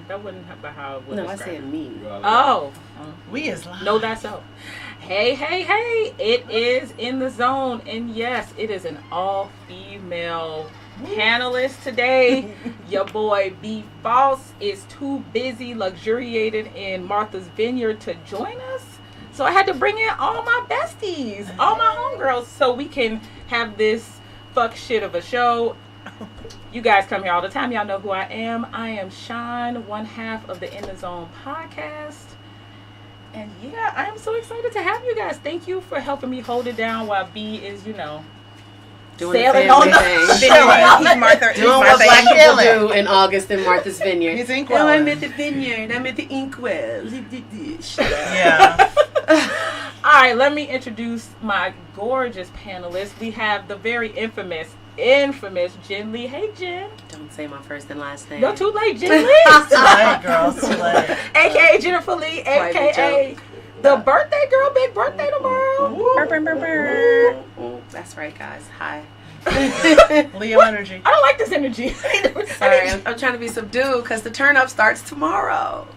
That wouldn't have how it would. No, I said me. Oh, we is live. No, that's so. Hey, it is In the Zone, and yes, it is an all-female panelist today. Your boy B False is too busy luxuriating in Martha's Vineyard to join us, so I had to bring in all my besties, all my homegirls, so we can have this fuck shit of a show. You guys come here all the time. Y'all know who I am. I am Sean, one half of the In the Zone podcast. And yeah, I am so excited to have you guys. Thank you for helping me hold it down while B is, doing sailing on the thing. Doing what black people do in August in Martha's Vineyard. He's inkwell. Oh, I'm at the vineyard. I'm at the inkwell. Yeah. All right, let me introduce my gorgeous panelists. We have the very infamous Jenn Lee. Hey, Jen. Don't say my first and last name. You're too late, Jenn Lee. Too late, girl. Too late. AKA Jennifer Lee, AKA the birthday girl. Big birthday tomorrow. That's right, guys. Hi. Leo energy. I don't like this energy. Sorry, I'm trying to be subdued because the turn up starts tomorrow.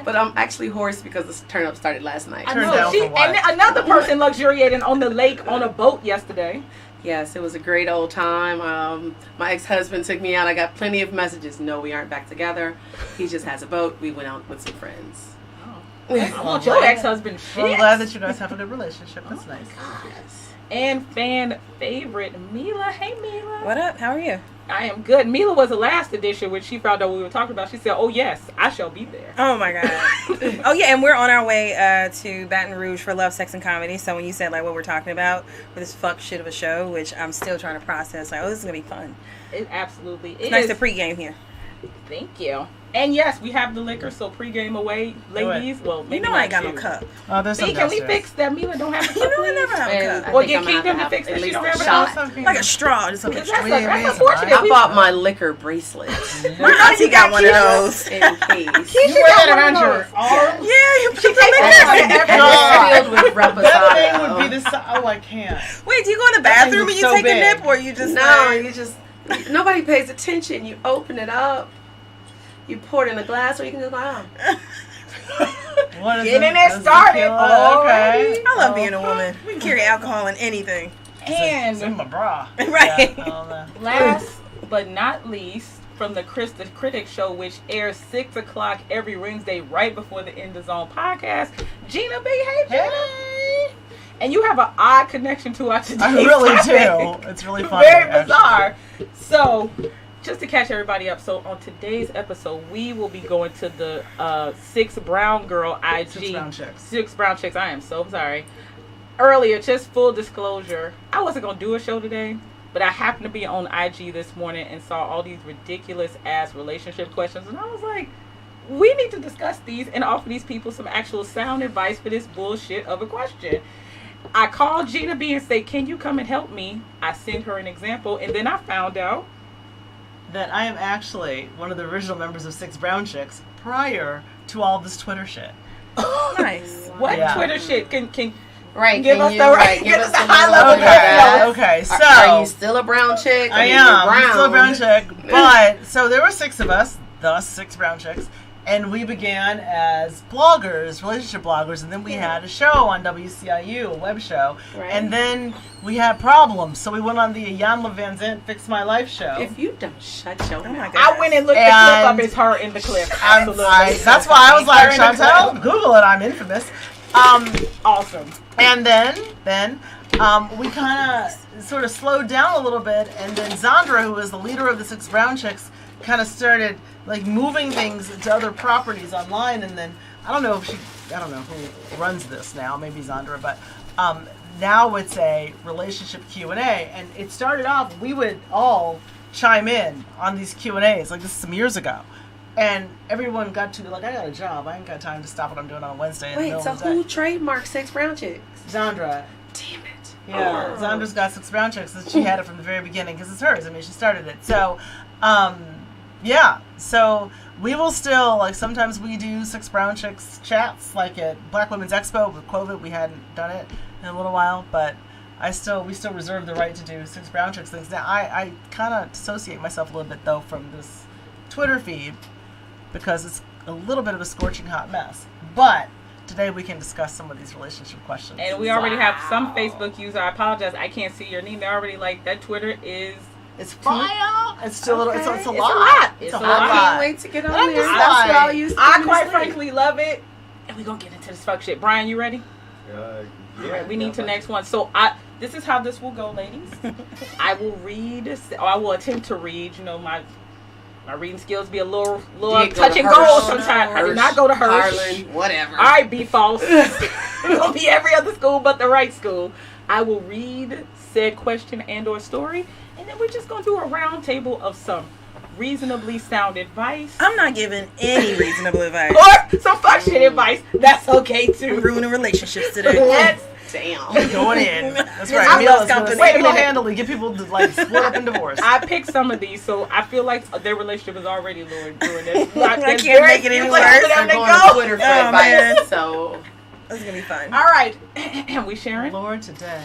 But I'm actually hoarse because the turn up started last night. I know. And another person luxuriating on the lake on a boat yesterday. Yes, it was a great old time. My ex-husband took me out. I got plenty of messages. No, we aren't back together. He just has a boat. We went out with some friends. Oh. I want your ex-husband shit. Well, I'm glad that you guys have a good relationship. That's nice. Yes. And fan favorite, Mila. Hey, Mila. What up? How are you? I am good. Mila was the last edition when she found out what we were talking about. She said, "Oh yes, I shall be there." Oh my god. Oh yeah, and we're on our way to Baton Rouge for Love, Sex, and Comedy. So when you said like what we're talking about for this fuck shit of a show, which I'm still trying to process, like this is gonna be fun. It absolutely is. It's nice to pregame here. Thank you. And yes, we have the liquor, so pregame away, ladies. Well, maybe I ain't got no cup. Oh, there's some can we fix that? Mila don't have a cup. I never have a cup. Or get Kingdom to fix that. She don't have a cup. Like a straw. Just That's unfortunate. I bought my liquor bracelet. My auntie got one of those. In case. You wear that around your arm? Yeah, you put the It's filled with reposado. That thing would be I can't. Wait, do you go in the bathroom and you take a nip, or you just nobody pays attention. You open it up. You pour it in a glass, or you can just Getting it started. Okay. I love being a woman. We can carry alcohol in anything. And it's in my bra. Right. Yeah, last but not least, from the Kris the Critic Show, which airs 6 o'clock every Wednesday right before the In the Zone podcast, Gina B. Hey, Gina. Hey. And you have an odd connection to our today's I really topic. do. It's really funny. Very bizarre. So, just to catch everybody up, so on today's episode, we will be going to the 6 Brown Girl IG. 6 Brown Chicks. 6 Brown Chicks. I am so sorry. Earlier, just full disclosure, I wasn't going to do a show today, but I happened to be on IG this morning and saw all these ridiculous-ass relationship questions, and I was like, we need to discuss these and offer these people some actual sound advice for this bullshit of a question. I called Gina B and said, can you come and help me? I sent her an example, and then I found out that I am actually one of the original members of 6 Brown Chicks prior to all this Twitter shit. Nice. What Twitter shit? Can right? Give us the high level. Okay, so are you still a brown chick? I am. I'm still a brown chick. But so there were 6 of us, thus 6 Brown Chicks, and we began as bloggers, relationship bloggers, and then we had a show on WCIU, a web show, and then we had problems, so we went on the Jan Van Zant Fix My Life show. If you don't shut your mouth. I went and looked the clip up. It's her in the clip. Absolutely. That's why I was like, Shontelle, Google it. I'm infamous. Awesome. And then we kind of sort of slowed down a little bit, and then Zandra, who was the leader of the 6 Brown Chicks, kind of started like moving things to other properties online, and then I don't know who runs this now, maybe Zandra, but now it's a relationship Q&A, and it started off, we would all chime in on these Q&As, like this is some years ago, and everyone got to like, I got a job, I ain't got time to stop what I'm doing on a Wednesday. Wait, so who trademarked 6 Brown Chicks? Zandra. Damn it. Yeah, Zandra's got 6 Brown Chicks, and she had it from the very beginning because it's hers. I mean, she started it. So, yeah. So we will still, like, sometimes we do 6 Brown Chicks chats, like at Black Women's Expo. With COVID, we hadn't done it in a little while, but we still reserve the right to do 6 Brown Chicks things. Now, I kind of dissociate myself a little bit, though, from this Twitter feed because it's a little bit of a scorching hot mess. But today we can discuss some of these relationship questions. And we already have some Facebook user. I apologize, I can't see your name. They're already like, that Twitter is... It's fire. It's still a little. It's a It's a lot. lot. It's It's a a lot. lot. I can't wait to get on I'm there. just That's like- what I'll use. I quite frankly love it. And we're going to get into this fuck shit. Brian, you ready? Yeah. All right, we need to next one. So this is how this will go, ladies. I will read, or I will attempt to read. You know, my reading skills be a little touch and go sometimes. I did not go to Hirsch. Harlan, whatever. All right, be false. It's gonna be every other school but the right school. I will read said question and or story, and then we're just gonna do a round table of some reasonably sound advice. I'm not giving any reasonable advice. Or some fuck shit advice. That's okay I'm too. ruining relationships today. That's Damn. Going in. That's right. I love Emila's gonna company. Wait a minute. single-handedly get people to like split up and divorce. I picked some of these, so I feel like their relationship is already doing this. I can't make it any worse. They're going to Twitter for Oh, advice, man. so... This is gonna be fun. All right, and we sharing. Lord, today.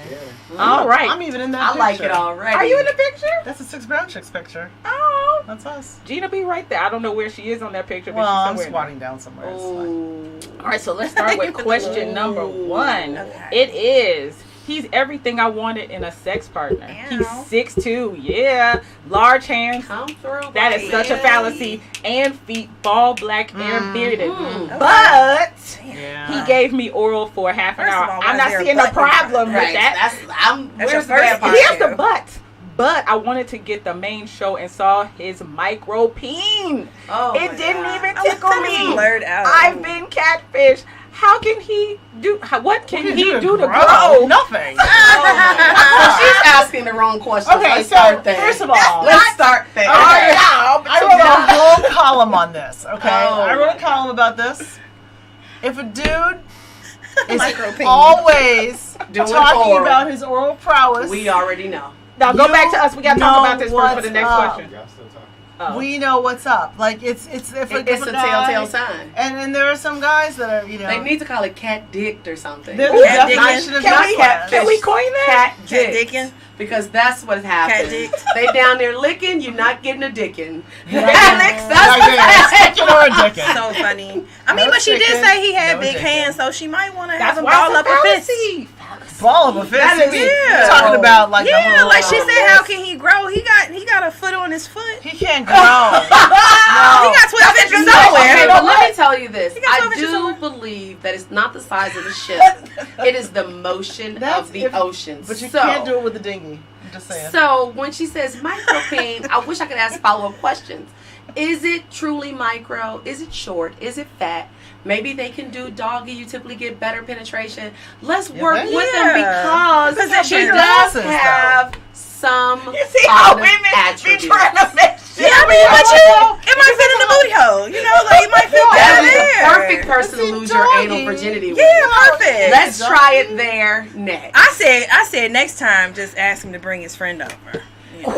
All right. I'm even in that I picture. like it already. Are you in the picture? That's a Six Brown Chicks picture. Oh, That's us. Gina B right there. I don't know where she is on that picture, but Well, I'm she's somewhere. squatting down somewhere. It's fine. Ooh. All right, so let's start with question number one. Okay. It is, he's everything I wanted in a sex partner. Ow. He's 6'2", yeah, large hands. Come through, That is buddy. such a fallacy. And feet, bald, black, and bearded. Mm. But Yeah. he gave me oral for half an First of hour. all, I'm why not is there a seeing no butt in front? problem with Right, that. That's where's your the bad first part? Here's the issue. but I wanted to get the main show and saw his micropene. Oh, It my didn't God. even I tickle was me. blurred out. I've been catfished. How can he do? What can What he you do to grow? grow? Nothing. Well, she's asking the wrong question. Okay, Let's so start there. first of all, Let's start there. All right. Yeah, I wrote a whole column on this. Okay, Oh. I wrote a column about this. If a dude is Micropene. always Doing talking oral. about his oral prowess, We already know. Now go You back to us. We got to talk know about this first for the what's next up. question. Y'all still talking? Oh. we know what's up. Like it's if It's a a guy, telltale sign. And there are some guys that are They need to call it cat dicked or something. There's Ooh, a cat definition of Can we, that. can we coin that? Cat Cat dicked. dicking? Because that's what happens. dick. They down there licking, you're not getting a dicking. You're Alex, not getting a sticking or a dicking. So funny. I mean, No but she did chicken, say he had no big chicken. hands, so she might want to That's have him why ball it's up a a fist. fallacy. Ball of a fist. That is- You're talking about like the Yeah, whole, like she said, how can he grow? He got a foot on his foot. he can't grow. He got 12 inches Okay, somewhere. but let me tell you this. You got I 12 inches do somewhere? believe that it's not the size of the ship. It is the motion That's of the if- oceans. But you So- can't do it with the dinghy. I'm just saying. So when she says micropene, I wish I could ask follow-up questions. Is it truly micro? Is it short? Is it fat? Maybe they can do doggy. You typically get better penetration. Let's Yeah, work they- with yeah. them because Because she they're does bigger asses, have some You see how positive women attributes. be trying to make shit. Yeah, I mean, but it might fit in the booty hole. You know, like it might fit That down is there. a perfect person to It's a lose your doggy. anal virginity with. Yeah, perfect. Let's try it there next. I said next time, just ask him to bring his friend over. You know.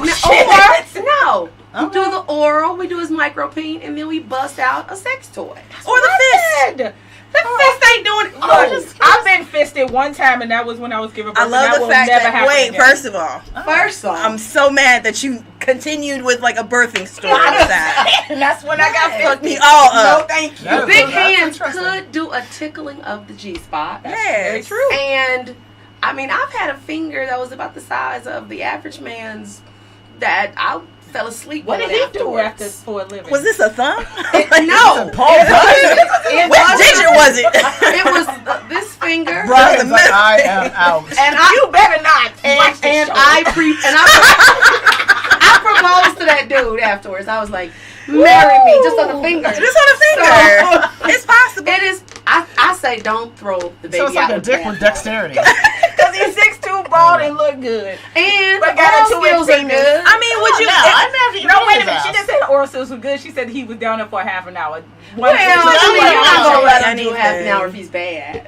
No. We Okay. do the oral, we do his micropene, and then we bust out a sex toy. Or the fist. Good. The fist ain't doing it. Oh, I've been fisted one time, and that was when I was giving birth. I and love that the will fact never that. happen Wait, again. first of all, First off, I'm so mad that you continued with like a birthing story with that. And that's when I got Fuck fisted. me all No, up. thank you. That is- big that's hands interesting. could do a tickling of the G-spot. Very Yes. true. And, I mean, I've had a finger that was about the size of the average man's that I fell asleep What on did he do afterwards. after for a living? Was this a thumb? No. Paul It Which was- digit was it? It was this finger. Brian's like, I am out. And I, You better not. watch this and show. I proposed to that dude afterwards. I was like, marry me, just on the finger. Just on a finger. It's possible. It is. I say don't throw the baby So it's out like a with dick the with bathwater. dexterity. Because he's 6'2", bald, and look good. And But the got a oral 2-inch skills are penis. good. I mean, would you? I'm after you. No, wait a his minute. She ass. didn't say the oral skills were good. She said he was down there for a half an hour. Well, One- I mean, Yeah. you're not gonna let him do Anything. half an hour if he's bad.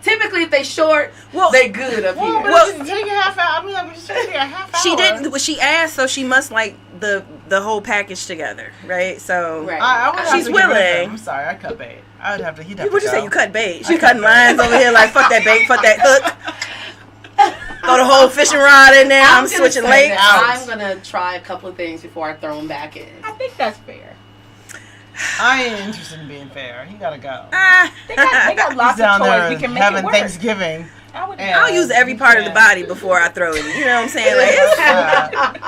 Typically, if they short, Well, they good up Well, here. but Well- if you take a half hour. I mean, like, we just take a half hour. she didn't. Well, she asked, so she must like the whole package together, right? So. Right. I would have She's to get rid of willing. him. I'm sorry, I cut bait. I would have to. He'd have What'd to you say? go. You cut bait. I She cut cutting bait. lines over here like fuck that bait, fuck that hook. Throw the whole fishing rod in there. I'm gonna switching say legs. that Out. I'm gonna try a couple of things before I throw them back in. I think that's fair. I ain't interested in being fair. He gotta go. They got He's lots down of there toys. We can make it having work. Thanksgiving. I'll use every part of the body before I throw it. You know what I'm saying? Like,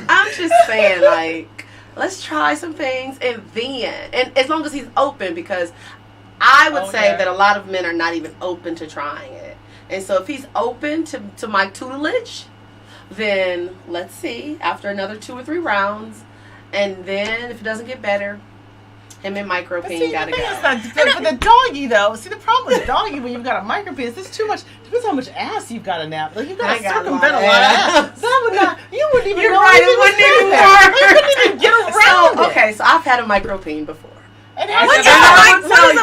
I'm just saying, like, let's try some things and as long as he's open, because I would say that a lot of men are not even open to trying it. And so if he's open to my tutelage, then let's see after another 2 or 3 rounds, and then if it doesn't get better, him and Micropene gotta go. But the doggy though, see the problem with doggy when you've got a micropene is it's too much. Depends how much ass you've got to nap. Like you've got to circumvent a lot of ass. That would not. You wouldn't even. You're know right. anything It wouldn't was even there. work. You couldn't even get around it. Okay, so I've had a Micropene before. And what is a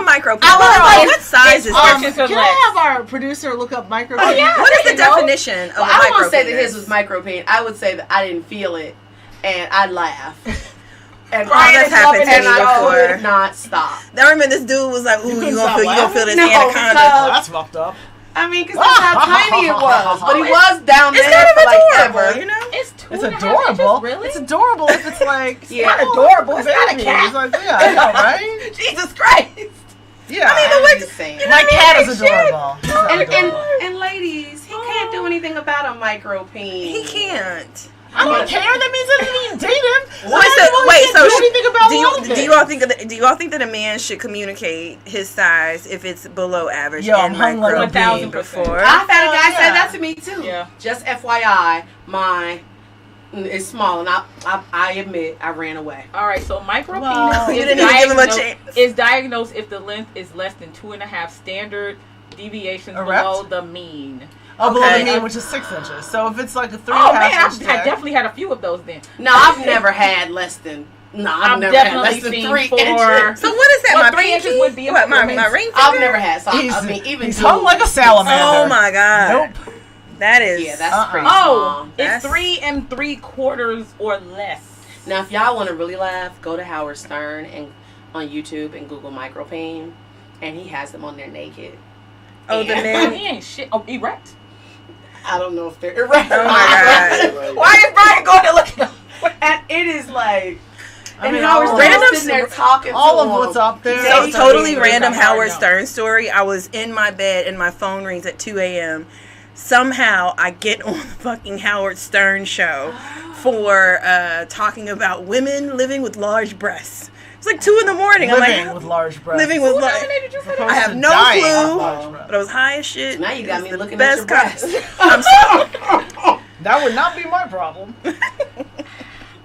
micropene? What size is it? Can I have our producer look up micropene? Oh, yeah. What is the definition of a micropene? I don't want to say that his was Micropene. I would say that I didn't feel it, and I'd laugh. And that's happened to me and I before. could not stop. I remember this dude was like, "Ooh, you gonna feel this No, anaconda?" because- That's fucked up. I mean, because that's how tiny it was. But he was down there It's kind of for like adorable, ever. you know. It's It's adorable. Really? It's adorable if it's like Yeah. adorable. It's not a cat. It's like, yeah, I know, right? Jesus Christ. Yeah. I'm just saying. My cat is adorable. And ladies, he can't do anything about a Micropene. He can't. I don't care. That means I didn't even date him. Do you all think that a man should communicate his size if it's below average? Yo, and I'm hungry. micropene 1000%. before? I've had a guy say Yeah. that to me too. Yeah. Just FYI, mine is small, and I admit I ran away. All right, so micropenis Well, you didn't even give him a chance. is diagnosed if the length is less than 2.5 standard deviations Erect? below the mean. Oh, below Okay. the mean, which is 6 inches. So if it's like a 3.5 Oh man, inch I definitely had a few of those then. No, I've never had less than. No, I've never had less than 3 inches. So what is that? Well, my 3 inches pinky? would be a What, my micropene. ring finger? I've never had. So He's, I mean, even he's hung like a salamander. Oh my god. Nope. That is. Yeah, that's pretty Oh, small. it's 3 3/4 or less. Now, if y'all want to really laugh, go to Howard Stern and on YouTube and Google Micropene, and he has them on there naked. Oh, the And- men. He ain't shit. Oh, erect. I don't know if they're erect. Oh my god. Why is Brian going to look it up? And it is like, I and mean, Howard all Stern of- sitting there talking all to of him. what's up there. So They- totally They- random they- Howard no. Stern story. I was in my bed and my phone rings at 2 a.m. Somehow I get on the fucking Howard Stern show for talking about women living with large breasts. It's like 2 in the morning. I'm Living like, with large breasts. living with Who large. nominated you for Opposed that? I have to no dying clue. of large breasts. But I was high as shit. Now you got me It's the looking at your breasts. I'm sorry. That would not be my problem.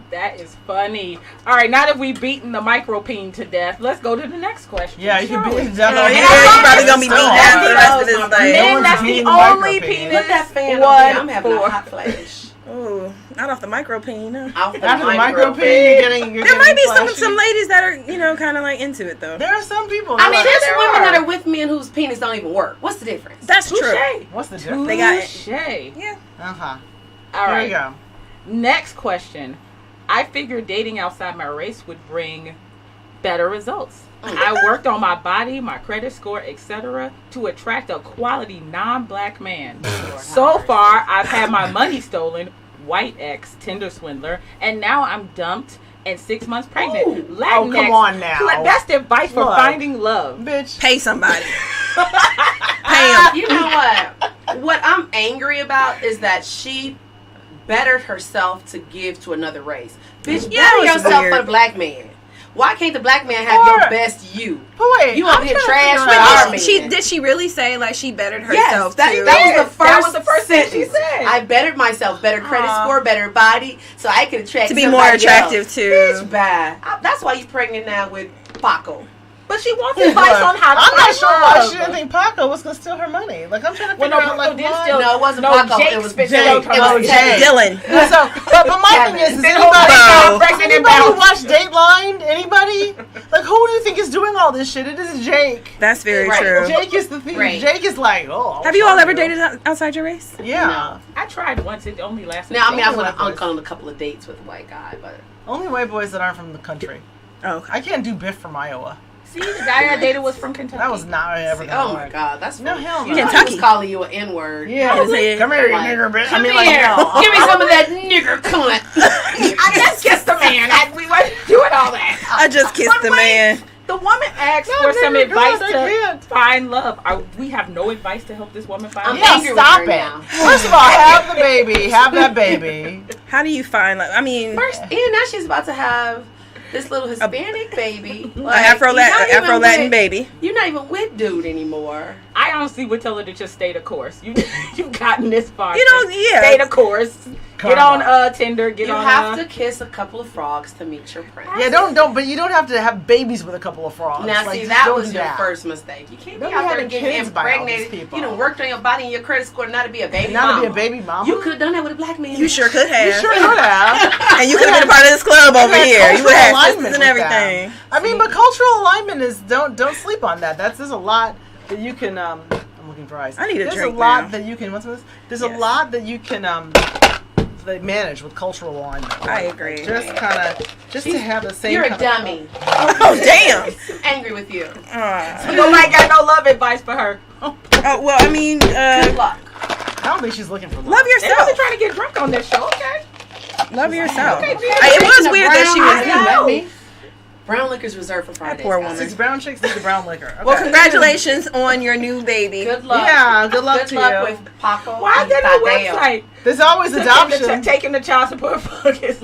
That is funny. All right, now that we've beaten the micropene to death, let's go to the next question. Yeah, you can shall be we? definitely. Oh, yeah, you're probably gonna be beat down for the rest of this No life. Men, one's that's the beating the only micropene. penis Put that fan one on me. I'm having for. a hot flash. Ooh, not off the micropene. No. Off the After the Micropene. micropene, you're There might be getting some ladies that are, you know, kind of like into it though. There are some people. I mean, that there's there women are. that are with men whose penis don't even work. What's the difference? That's true. Touche. What's the difference? They got it. Touche. Yeah. Uh-huh. All There right. you go. Next question. I figured dating outside my race would bring better results. I worked on my body, my credit score, etc. to attract a quality non-black man. So far, I've had my money stolen, white ex, Tinder swindler, and now I'm dumped and 6 months pregnant. Ooh. Latinx, come on now. That's the advice for Look. finding love. Bitch. Pay somebody. Pay them. You know what? What I'm angry about is that she bettered herself to give to another race. Bitch, Yeah, better it's yourself weird. for the black man. Why can't the black man have Or- your best you? But wait, You over I'm here trying to trash figure with out- our man. Did she really say like she bettered Yes, herself that too? was the Yes, first. that was the first thing she sentence. said. I bettered myself, better credit Aw. score, better body, so I can attract To be more somebody attractive else. to- Bitch, bad. That's why you pregnant now with Paco. But she wants advice on how to I'm not find sure why love. she didn't think Paco was gonna steal her money. Like I'm trying to Well, figure no, out like Paco did why. steal- No, it wasn't No, Paco. Jake It was spent Jake. it on It was Jake. Jake. Dylan. So, but my thing is Then anybody, Bro. pregnant and anybody bounced. watch Dateline? Anybody? Like who do you think is doing all this shit? It is Jake. That's very Right. true. Jake is the thing. Right. Jake is like, oh. Have you all ever dated outside your race? Yeah. No. I tried once. It only lasted. Now, I mean, I've Only gone white boys. on a couple of dates with a white guy, but Only white boys that aren't from the country. Oh, okay. I can't do Biff from Iowa. See, the guy I dated was from Kentucky. That was not ever gonna oh my work. god, that's No, funny. hell You no. know, he Kentucky. was calling you an N-word. Yeah. Come here, Come here, you Like, nigger bitch. Come I mean, here. like, Give me some of that nigger cunt. I guess just the man. We were. doing all that. I just kissed But the wait, man. The woman asked No, for some nigga, advice God, I to can't. find love. We have no advice to help this woman find I'm love. Yeah, angry with stop her it. now. First of all, have the baby. Have that baby. How do you find like? I mean, First, and now she's about to have this little Hispanic baby. a Afro Latin baby. You're not even with dude anymore. I honestly would tell her to just stay the course. You've gotten this far. You know, Just yeah. Stay the course. Get Karma. on Tinder. Get You on. have to kiss a couple of frogs to meet your prince. Yeah, don't. But you don't have to have babies with a couple of frogs. Now, Like, see, just that don't was do your that. first mistake. You can't Don't be be out there having getting kids by all these impregnated. people. You done worked on your body and your credit score not to be a baby Not mama. to be a baby mama. You could have done that with a black man. You sure could have. You sure would have. And you could have been a part of this club over Yeah, here. You would have cultural sisters alignment and with everything. them. I mean, but cultural alignment is don't sleep on that. There's a lot that you can. I'm looking for ice. I need a There's drink a lot now. that you can. What's this? There's Yes. a lot that you can that manage with cultural alignment. I agree. Just to have the same. You're a kind of- dummy. Oh damn. I'm angry with you. Nobody got no love advice for her. Well, I mean, Good luck. I don't think she's looking for love. love They yourself. wasn't trying to get drunk on this show, okay? Love yourself. Okay, Gina. It was weird that she I was. know. Brown liquor's reserved for Fridays. poor guys. woman. 6 brown chicks need the brown liquor. Okay. Well, congratulations on your new baby. Good luck. Yeah, good luck Good to luck you. with Paco. Why is there no website? There's always adoption. Taking the child support focus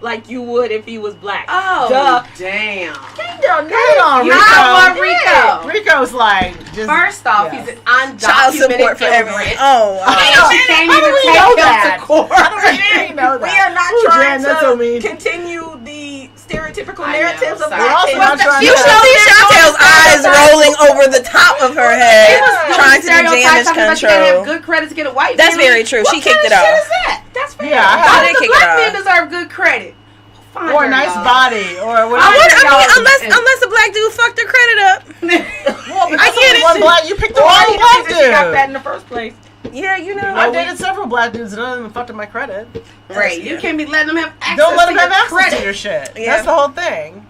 like you would if he was black. Oh, Duh. damn. Damn, Come on, You Rico. know what, Rico? Rico's like just First off, yeah. he's an Child support undocumented for everyone. immigrant. Oh, And she can't How do even we take know him that? to court. I know that. We are not Ooh, trying Jen, that's so mean. to continue the stereotypical I know, narratives of sorry. We're also black not trying you to- should see Chantel's eyes rolling over the top of her head, trying to do damage Talking about you gotta have control. good credit to get a white That's man. very true. What She kicked kind it of shit off. is that? That's fair. Yeah, I Why had did does kick the it black off. man deserve good credit? Find or her, a nice y'all. body or whatever. Unless a black dude fucked her credit up. Well, I get it. One black, you picked the Why wrong do you black think that she got that dude. in the first place? Yeah, you know. I've dated several black dudes and none of them fucked up my credit. Right, you can't be letting them have access Don't let to them have your access credit. to your shit. Yeah. That's the whole thing.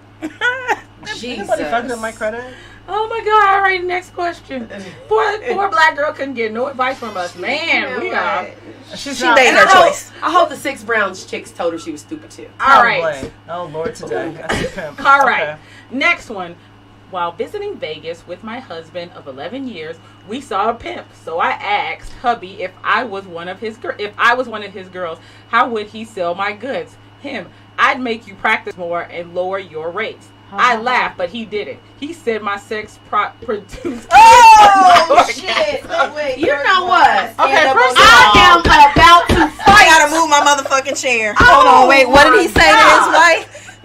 Jesus. Nobody fucked up my credit. Oh my God! All right, next question. Poor black girl couldn't get no advice from us. Man, we are. She's She not. made And her I hope, choice. I hope the 6 brown chicks told her she was stupid too. All right. Probably. Oh Lord, today. That's a pimp. All right. Okay. Next one. While visiting Vegas with my husband of 11 years, we saw a pimp. So I asked hubby if I was one of his girls, how would he sell my goods? Him, I'd make you practice more and lower your rates. I laughed, but he didn't. He said my sex produced. Oh shit! Wait, You know what? Okay, first of I all, am about to I fight. gotta move my motherfucking chair. Hold on, wait. What did he say to his wife?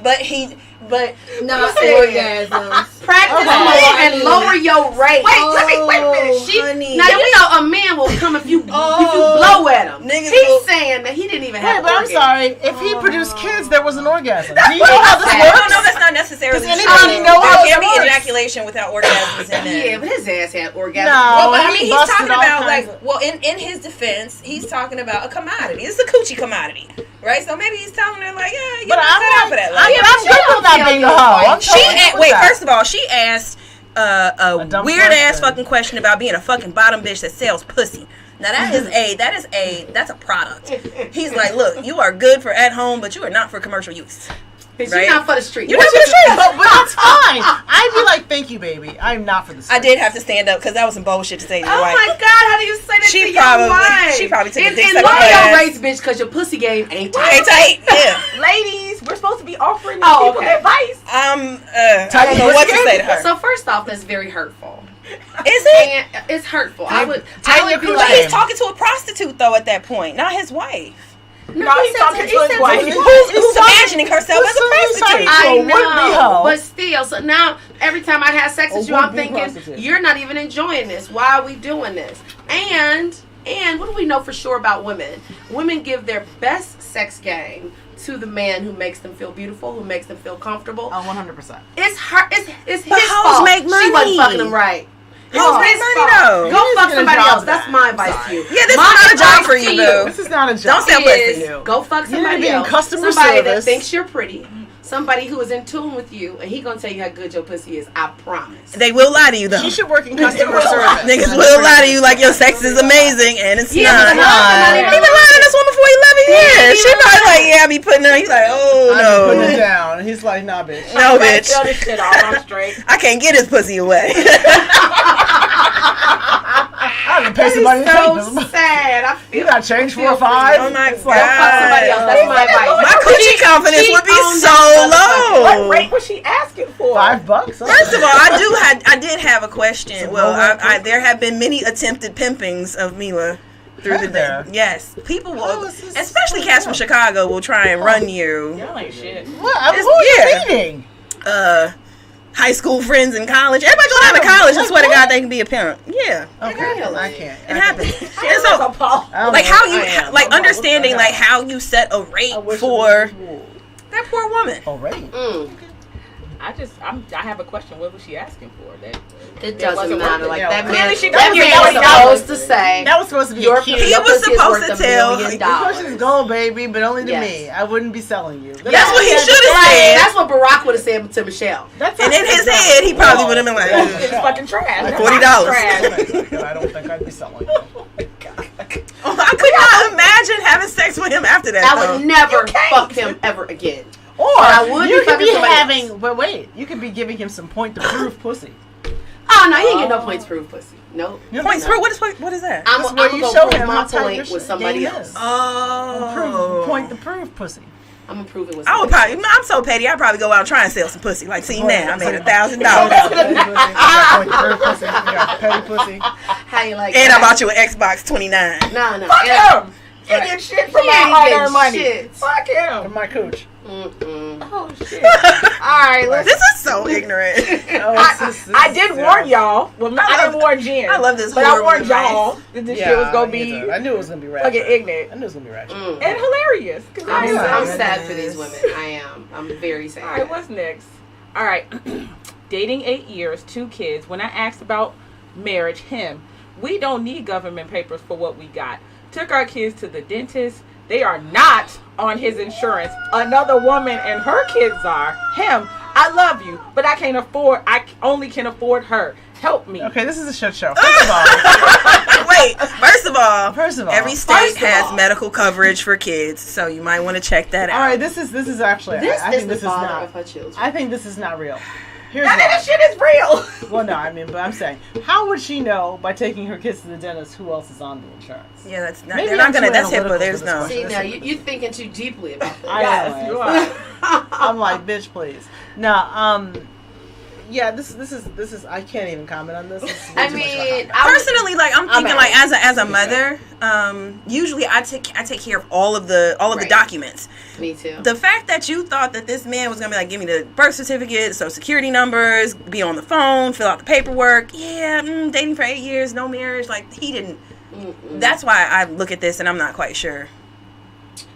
But not orgasms. Practice Okay. more and lower your rate. Wait a minute. She, honey. now you know a man will come if you blow at him. Niggas He's will- saying that he didn't even Wait, have but an I'm orgasm. sorry. If he produced kids, there was an orgasm. Do you know how this No, works? No, that's not necessarily Does true. anybody know how There can it be works? ejaculation without orgasms in it. Yeah, but his ass had orgasm. No. Well, but I he mean, he's busted talking all about kinds like, well, in his defense, he's talking about a commodity. It's a coochie commodity, right? So maybe he's telling her like, yeah, you But know, I'm set out like, for that. I'm Like, good with not being a hoe. I'm she totally good with wait. that. First of all, she asked a dumb weird ass question. fucking question about being a fucking bottom bitch that sells pussy. Now that's a product. He's like, look, you are good for at home, but you are not for commercial use. Bitch, Right? you're not for the street. You're not for the street. But that's fine. I'd be like, thank you, baby. I'm not for this. I did have to stand up because that was some bullshit to say to your Oh wife. my God! How do you say that She to your probably- wife? she probably took a and, dick and sucking lower class. your rates, bitch, because your pussy game ain't Hey, tight. tight. Yeah. Ladies, we're supposed to be offering these Oh, people okay. advice. I don't know what to say to her. So first off, that's very hurtful. Is it? And it's hurtful. Take- I would take be your But like, he's talking to a prostitute though at that point, not his wife. No, he's talking to his wife. Who's imagining herself as a prostitute? I I would-be hoe. know, but still. So now, every time I have sex with you, I'm would-be thinking prostitute. you're not even enjoying this. Why are we doing this? And what do we know for sure about women? Women give their best sex game to the man who makes them feel beautiful, who makes them feel comfortable. Oh, 100%. It's her. It's his But hoes fault. make She wasn't money. fucking him right. Hoes make His money, fault. though. Go He's fuck gonna somebody job else. That's that. my advice to you. Yeah, this My is not a job advice for to you, boo. This is not a job. Don't sell pussy. is for you. go fuck You need to somebody be in else. customer Somebody that service. thinks you're pretty. Somebody who is in tune with you, and he gonna tell you how good your pussy is. I promise. They will lie to you though. She should work in customer service. Niggas will lie to you like your sex is amazing and it's Yeah, not. but no, somebody He been lying to this woman for for 11 years. She probably like, yeah, I be putting her. He's like, oh no. Put it down. And he's like, nah, bitch. No, bitch. Tell this shit all on straight. I can't get his pussy away. I have to pay somebody to So take sad. I feel You got change 4 or 5? Oh my It's like, God. somebody else. That's my advice. My coochie confidence would be so What low. rate was she asking for? $5? First of all, I did have a question. Some Well, low-rent there have been many attempted pimpings of Mila through the day. there? Yes, people will, Oh, this is especially so cats from cool. Chicago, will try and run you. Y'all ain't shit. What? Who It's- are you yeah. meeting? High school friends in college. Everybody go down to college and swear to God they can be a parent. Yeah, Okay, Really? I can't. it happens. And It's so, a Paul. I don't like know. how you, I am. like I'm like, understanding what the like hell? how you set a rate I wish for it was that poor woman. already. I have a question. What was she asking for? That It There doesn't wasn't matter. worth Like it. that Yeah, man, clearly she that couldn't man get was $40. supposed to say, That was supposed to be your a cute. He your was pussy is supposed worth to $1 tell- million. Your pussy's gold, baby, but only to Yes. me. I wouldn't be selling you. That's what he should have Right, said. that's what Barack would have said to Michelle. That's And in his head, he probably would have been like, it's fucking trash. That's $40. trash. I don't think I'd be selling you. oh, I could not imagine having sex with him after that. I though. would never You can't. fuck him ever again. Or I would you be could be fucking somebody having, but wait, you could be giving him some point to prove pussy. Oh no, he ain't get no points proof pussy. Nope. You know Points what I'm for what is that? I'm That's where gonna you go show prove him my how tight point your with somebody game else. is. Oh, Prove, point to prove pussy. I'm gonna prove it with I would somebody probably. I'm so petty. I'd probably go out and try and sell some pussy. Like, see now, I made $1,000, Point to prove pussy. You got petty pussy. else. How you like and I that? bought you an Xbox 29. No. Fuck Yeah. him. He Right. get shit from He my ain't hard-earned getting money. shit. Fuck him. From my cooch. Mm-mm. Oh shit. All right, listen. This is so ignorant. I did warn y'all. Well, I didn't warn Jen. I love this But I horrible warned advice. y'all that this shit was gonna be I knew it was gonna be ratchet. fucking ignorant I knew it was gonna be ratchet. Mm. and hilarious. 'Cause I I'm, am. I'm Yeah. sad for these women. I am. I'm very sad. All right, what's next? All right, dating 8 years, 2 kids. When I asked about marriage, we don't need government papers for what we got. Took our kids to the dentist. They are not on his insurance. Another woman and her kids are. I love you, but I can't afford. I only can afford her. Help me. Okay, this is a shit show. First of all, Wait, first of all, every state First of has all. medical coverage for kids, so you might want to check that out. all right, this is actually. This I is think the this is father not. of her children. I think this is not real. Here's I mean, why. this shit is real. Well, no, I mean, but I'm saying, how would she know by taking her kids to the dentist who else is on the insurance? Yeah, that's not. Maybe They're not I'm gonna. too That's HIPAA. analytical There's for this no. question. See, now you're thinking too deeply about this. I Yes, am. you are. I'm like, bitch, please. No, yeah, this is. I can't even comment on this. This is way I too much of a mean, hot I would- Personally, like I'm thinking, out. like as a mother, usually I take care of all of the Right. documents. Me too. The fact that you thought that this man was gonna be like, give me the birth certificate, social security numbers, be on the phone, fill out the paperwork. Yeah, dating for 8 years, no marriage. Like he didn't. Mm-mm. That's why I look at this and I'm not quite sure.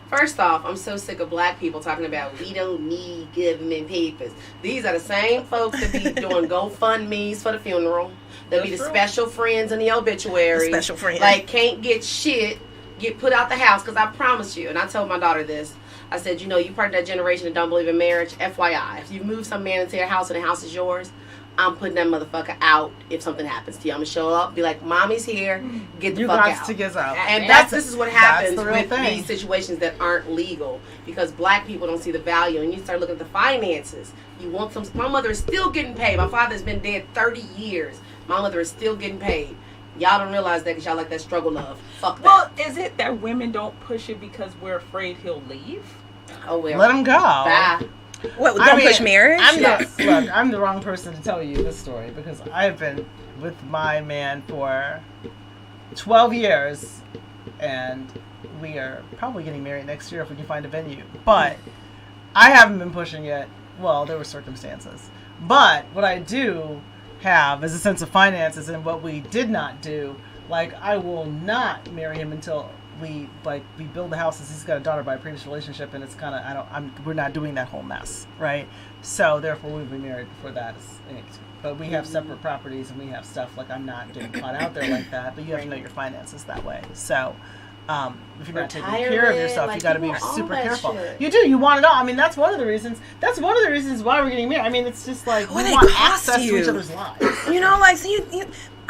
First off, I'm so sick of black people talking about we don't need government papers. These are the same folks that be doing GoFundMe's for the funeral. They'll be the That's true. special friends in the obituary. The special friend. Like, can't get shit, get put out the house. Because I promise you, and I told my daughter this, I said, you part of that generation that don't believe in marriage. FYI, if you move some man into your house and the house is yours, I'm putting that motherfucker out if something happens to you. I'm going to show up, be like, mommy's here, get the You fuck got out. to get out. And this is what that's happens the real with thing. these situations that aren't legal because black people don't see the value. And you start looking at the finances. You want some. My mother is still getting paid. My father's been dead 30 years. My mother is still getting paid. Y'all don't realize that because y'all like that struggle love. Fuck that. Well, is it that women don't push it because we're afraid he'll leave? Oh well. Let him go. Bye. What? Don't I mean, push marriage? Look, I'm the wrong person to tell you this story because I've been with my man for 12 years, and we are probably getting married next year if we can find a venue. But I haven't been pushing it. Well, there were circumstances. But what I do have is a sense of finances, and what we did not do. Like, I will not marry him until we build the house. He's got a daughter by a previous relationship, and it's kind of we're not doing that whole mess, right? So therefore, we'll be married before that is inked. But we have separate properties, and we have stuff. Like, I'm not getting caught out there like that. But you have to know your finances that way. So, if you're not taking Retirement, care of yourself, like, you got to you be want all super that careful. shit. You do. You want it all. I mean, that's one of the reasons. That's one of the reasons why we're getting married. I mean, it's just like What we they want cost access you. to each other's lives. You know, like, so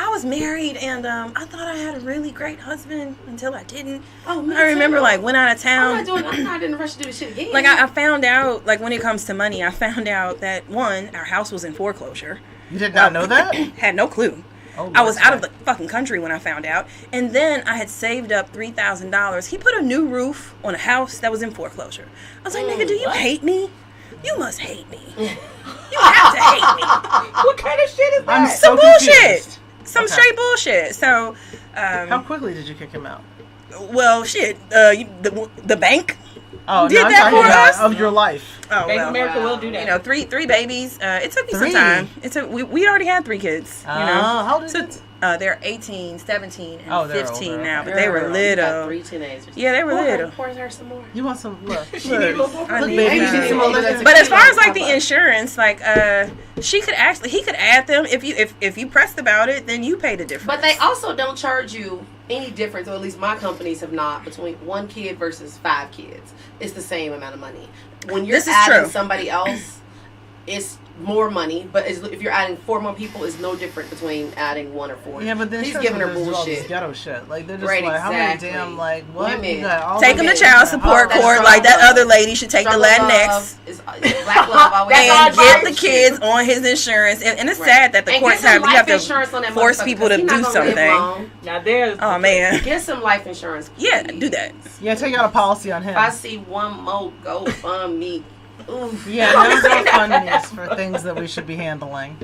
I was married, and I thought I had a really great husband until I didn't. Oh, me I remember, too. like, went out of I'm town. not in a rush to do this shit again. Like, I found out, like, when it comes to money, I found out that, one, our house was in foreclosure. You did not know that? Had no clue. Oh, I was that's out of right. the fucking country when I found out. And then I had saved up $3,000. He put a new roof on a house that was in foreclosure. I was like, nigga, do you hate me? You must hate me. You have to hate me. What kind of shit is that? I'm Some so bullshit. confused. Some Okay. straight bullshit. So, How quickly did you kick him out? well, shit. The bank. Oh, Did no, I'm that talking for about us? of your life. Oh, Bank of well. America will do that. You know, three babies. It took me Three? some time. We already had 3 kids. You know, How old is so it? They're 18, 17, and Oh, they're 15 older, now, okay. but they were Girl, you little. got 3 teenagers. Yeah, they were little. Pour her some more. You want some? Look, She need a little more I look, need baby, that. you need some more liquor? But as far as like the insurance, like he could add them if you pressed about it, then you pay the difference. But they also don't charge you any difference, or at least my companies have not, between 1 kid versus 5 kids. It's the same amount of money. When you're This is adding true. somebody else, it's more money. But if you're adding 4 more people, it's no different between adding 1 or 4. Yeah, but then he's giving her all this bullshit. ghetto shit. Like they're just Right, like, how many exactly. damn like what? Women. You got all Take the- them to child support that's court like that struggle. other lady should take the Struggle Latinx love is black love always. That's and all get advice. the kids on his insurance. And it's Right. sad that the And courts get some you have life insurance on to that force motherfucker, people to 'cause he do not gonna live something. long. Now there's Oh man, Get some life insurance. yeah, please. do that. Yeah, take out a policy on him. If I see one more, go fund me. Oof. Yeah, no GoFundMes for things that we should be handling.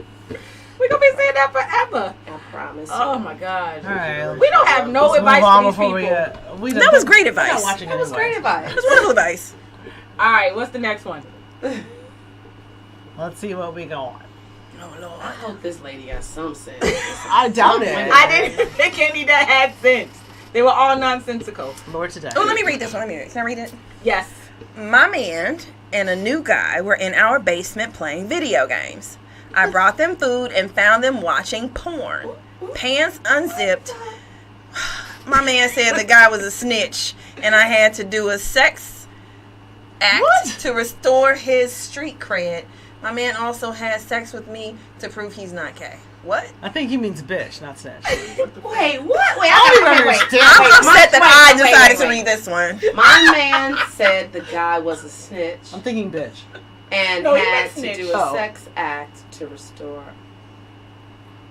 we're gonna be saying that forever. I promise. Oh my god. All right, We don't have no let's advice move on for these before people. we That was great We're not advice. watching That was anyway. great advice. That's wonderful advice. All right, what's the next one? Let's see what we got. Oh Lord. I hope this lady got some sense. I doubt it. I didn't think any that had sense. They were all nonsensical. Lord today. Oh, let me read this one. Can I read it? Yes. My man and a new guy were in our basement playing video games. I brought them food and found them watching porn. Pants unzipped. My man said the guy was a snitch and I had to do a sex act What? to restore his street cred. My man also had sex with me to prove he's not gay. What? I think he means bitch, not snitch. Wait, what? Wait, I don't I even wait. understand. I'm Wait, upset that I wait, decided to wait. read this one. My man said the guy was a snitch I'm thinking bitch. and No, he had meant to snitch. do a Oh. sex act to restore.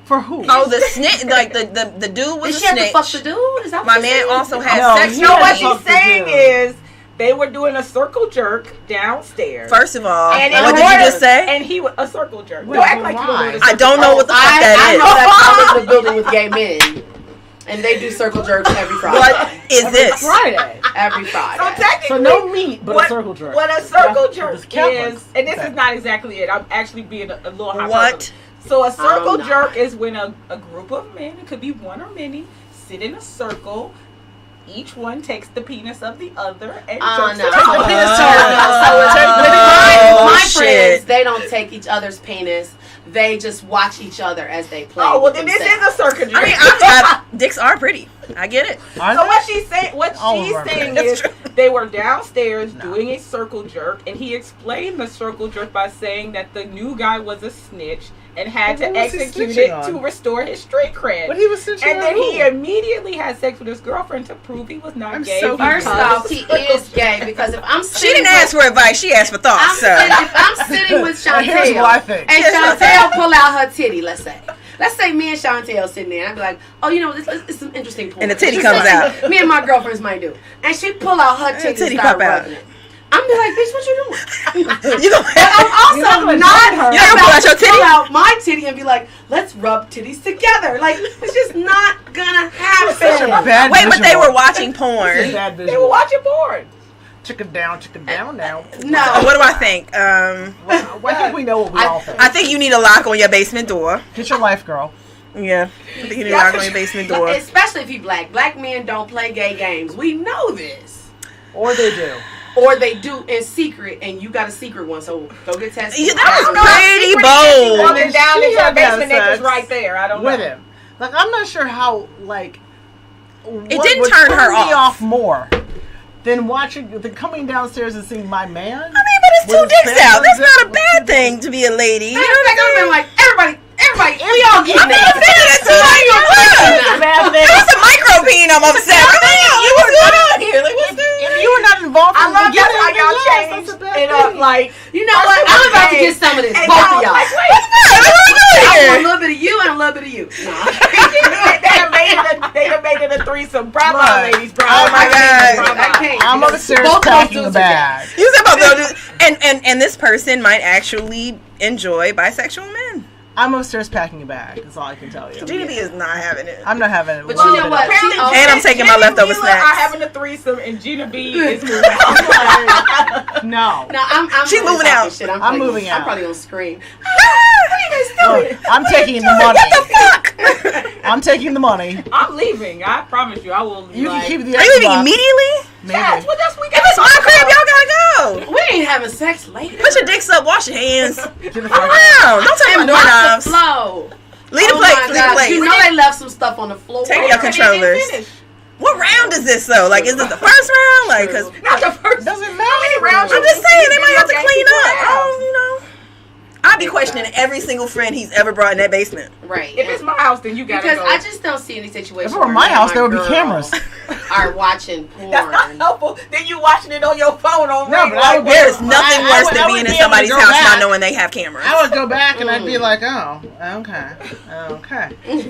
For who? Oh, the snitch, like the dude was Did a she have to snitch. fuck the dude? Is that what My you're man saying? also had No, sex he You know with what had me. fuck she's the saying dude. is they were doing a circle jerk downstairs. First of all, And in what did you order- just say? And he was a circle jerk. Wait, Don't act like you why? don't know what a I circle don't know jerk what the fuck I that know is. that I live in a building with gay men, and they do circle jerks every Friday. What is this? Friday. Every So Friday. technically, So no meat, but what, a circle jerk. What a circle Yeah, jerk it's Catholic. is, and this Okay. is not exactly it. I'm actually being a little high. What? So a circle not. jerk is when a group of men, it could be one or many, sit in a circle. Each one takes the penis of the other and jerks No. it off. the penis No, to so it's Oh, my shit. friends, they don't take each other's penis. They just watch each other as they play. Oh well, with then this themselves. is a circle jerk. I mean, dicks are pretty. I get it. Aren't So they? what she's saying, All of our saying friends. is, That's they were downstairs No. doing a circle jerk, and he explained the circle jerk by saying that the new guy was a snitch and had But to what was he execute snitching it on? to restore his street cred. But he was snitching And on then who? he immediately had sex with his girlfriend to prove he was not I'm gay. so First because- off, he is gay because if I'm She sitting didn't ask for advice. She asked for I'm thoughts. So sitting, if I'm sitting with And here's what I Shontelle think. and Here's what I Shontelle pull out her titty, let's say me and Shontelle sitting there, and I'd be like, oh, you know, it's some interesting porn. And the titty It's comes something out. Me and my girlfriends might do, and she pull out her titty, titty and start pop out. rubbing it. I'm be like, bitch, what you doing? you gonna I'm also You're not gonna not tell her. You ain't gonna pull out your about to titty? pull out my titty and be like, let's rub titties together. Like, it's just not gonna happen. Such a bad wait, but they visual. were watching Such a porn. bad They visual. were watching porn. Chicken down now. No. What do I think? Well, I think we know what we all think. I think you need a lock on your basement door. Get your life, girl. Yeah, I think you need a lock on your basement door. Especially if you black. Black men don't play gay games. We know this. Or they do. Or they do in secret, and you got a secret one, so go get tested. Yeah, that was I don't know if pretty secret is bold. coming down She in your had to have basement, niggas sex right there. I don't with know. him. Like, I'm not sure how, like, It didn't turn her me off. more than coming downstairs and seeing my man. I mean, but it's two dicks out. That's not a bad thing to be a lady. You know what I mean? been like, everybody, we all getting that. It's a micropene. I'm upset. What's going on here? Like, what's this? If you were not involved I from the love beginning, how y'all then yes, changed that's a bad it thing. up. Like, You know what? I'm about to get some of this, and both y'all of y'all. like, wait, What's going on I want a here? little bit of you and a little bit of you. No. they have made it a threesome. Bravo, Right. ladies. Bravo. Oh my God. Bravo. I can't. I'm upstairs Both of those packing a dudes are bag. You said about and this person might actually enjoy bisexual men. I'm upstairs packing a bag. That's all I can tell you. Gina B is not having it. I'm not having it. But one you know bit what? of it. She also- And I'm taking my leftover Are snacks. having a threesome, and Gina B is moving out. No. No, I'm She's really moving talking out. Shit. I'm probably moving I'm out. probably gonna scream. Look, I'm taking the money. What the fuck? I'm taking the money. I'm leaving. I promise you, I will. You like, can keep the Are you leaving Xbox. immediately? Maybe. Yes, well, that's we If it's my crib, y'all gotta go. We ain't having sex later. Put your dicks up. Wash your hands. Get the Go fuck out. around. Don't touch my And watch doorknobs. the flow. Leave the Oh plate. my Leave the God. plate. You know they left some stuff on the floor. Take your controllers. What round is this though? Like, is this the first round? Like, cause Not the first. Doesn't How many matter. rounds? I'm just saying they might have to Video clean games up. you have? Oh, you know. I'd be questioning every single friend he's ever brought in that basement. Right. If it's my house, then you gotta because go. I just don't see any situation. If it were where my me and house, my there would be girl cameras. Are watching porn. That's not helpful. Then you watching it on your phone on No, ring, but I like, would- There is nothing I worse would- I than would being be in able to somebody's go house back. not knowing they have cameras. I would go back and I'd be like, oh, okay.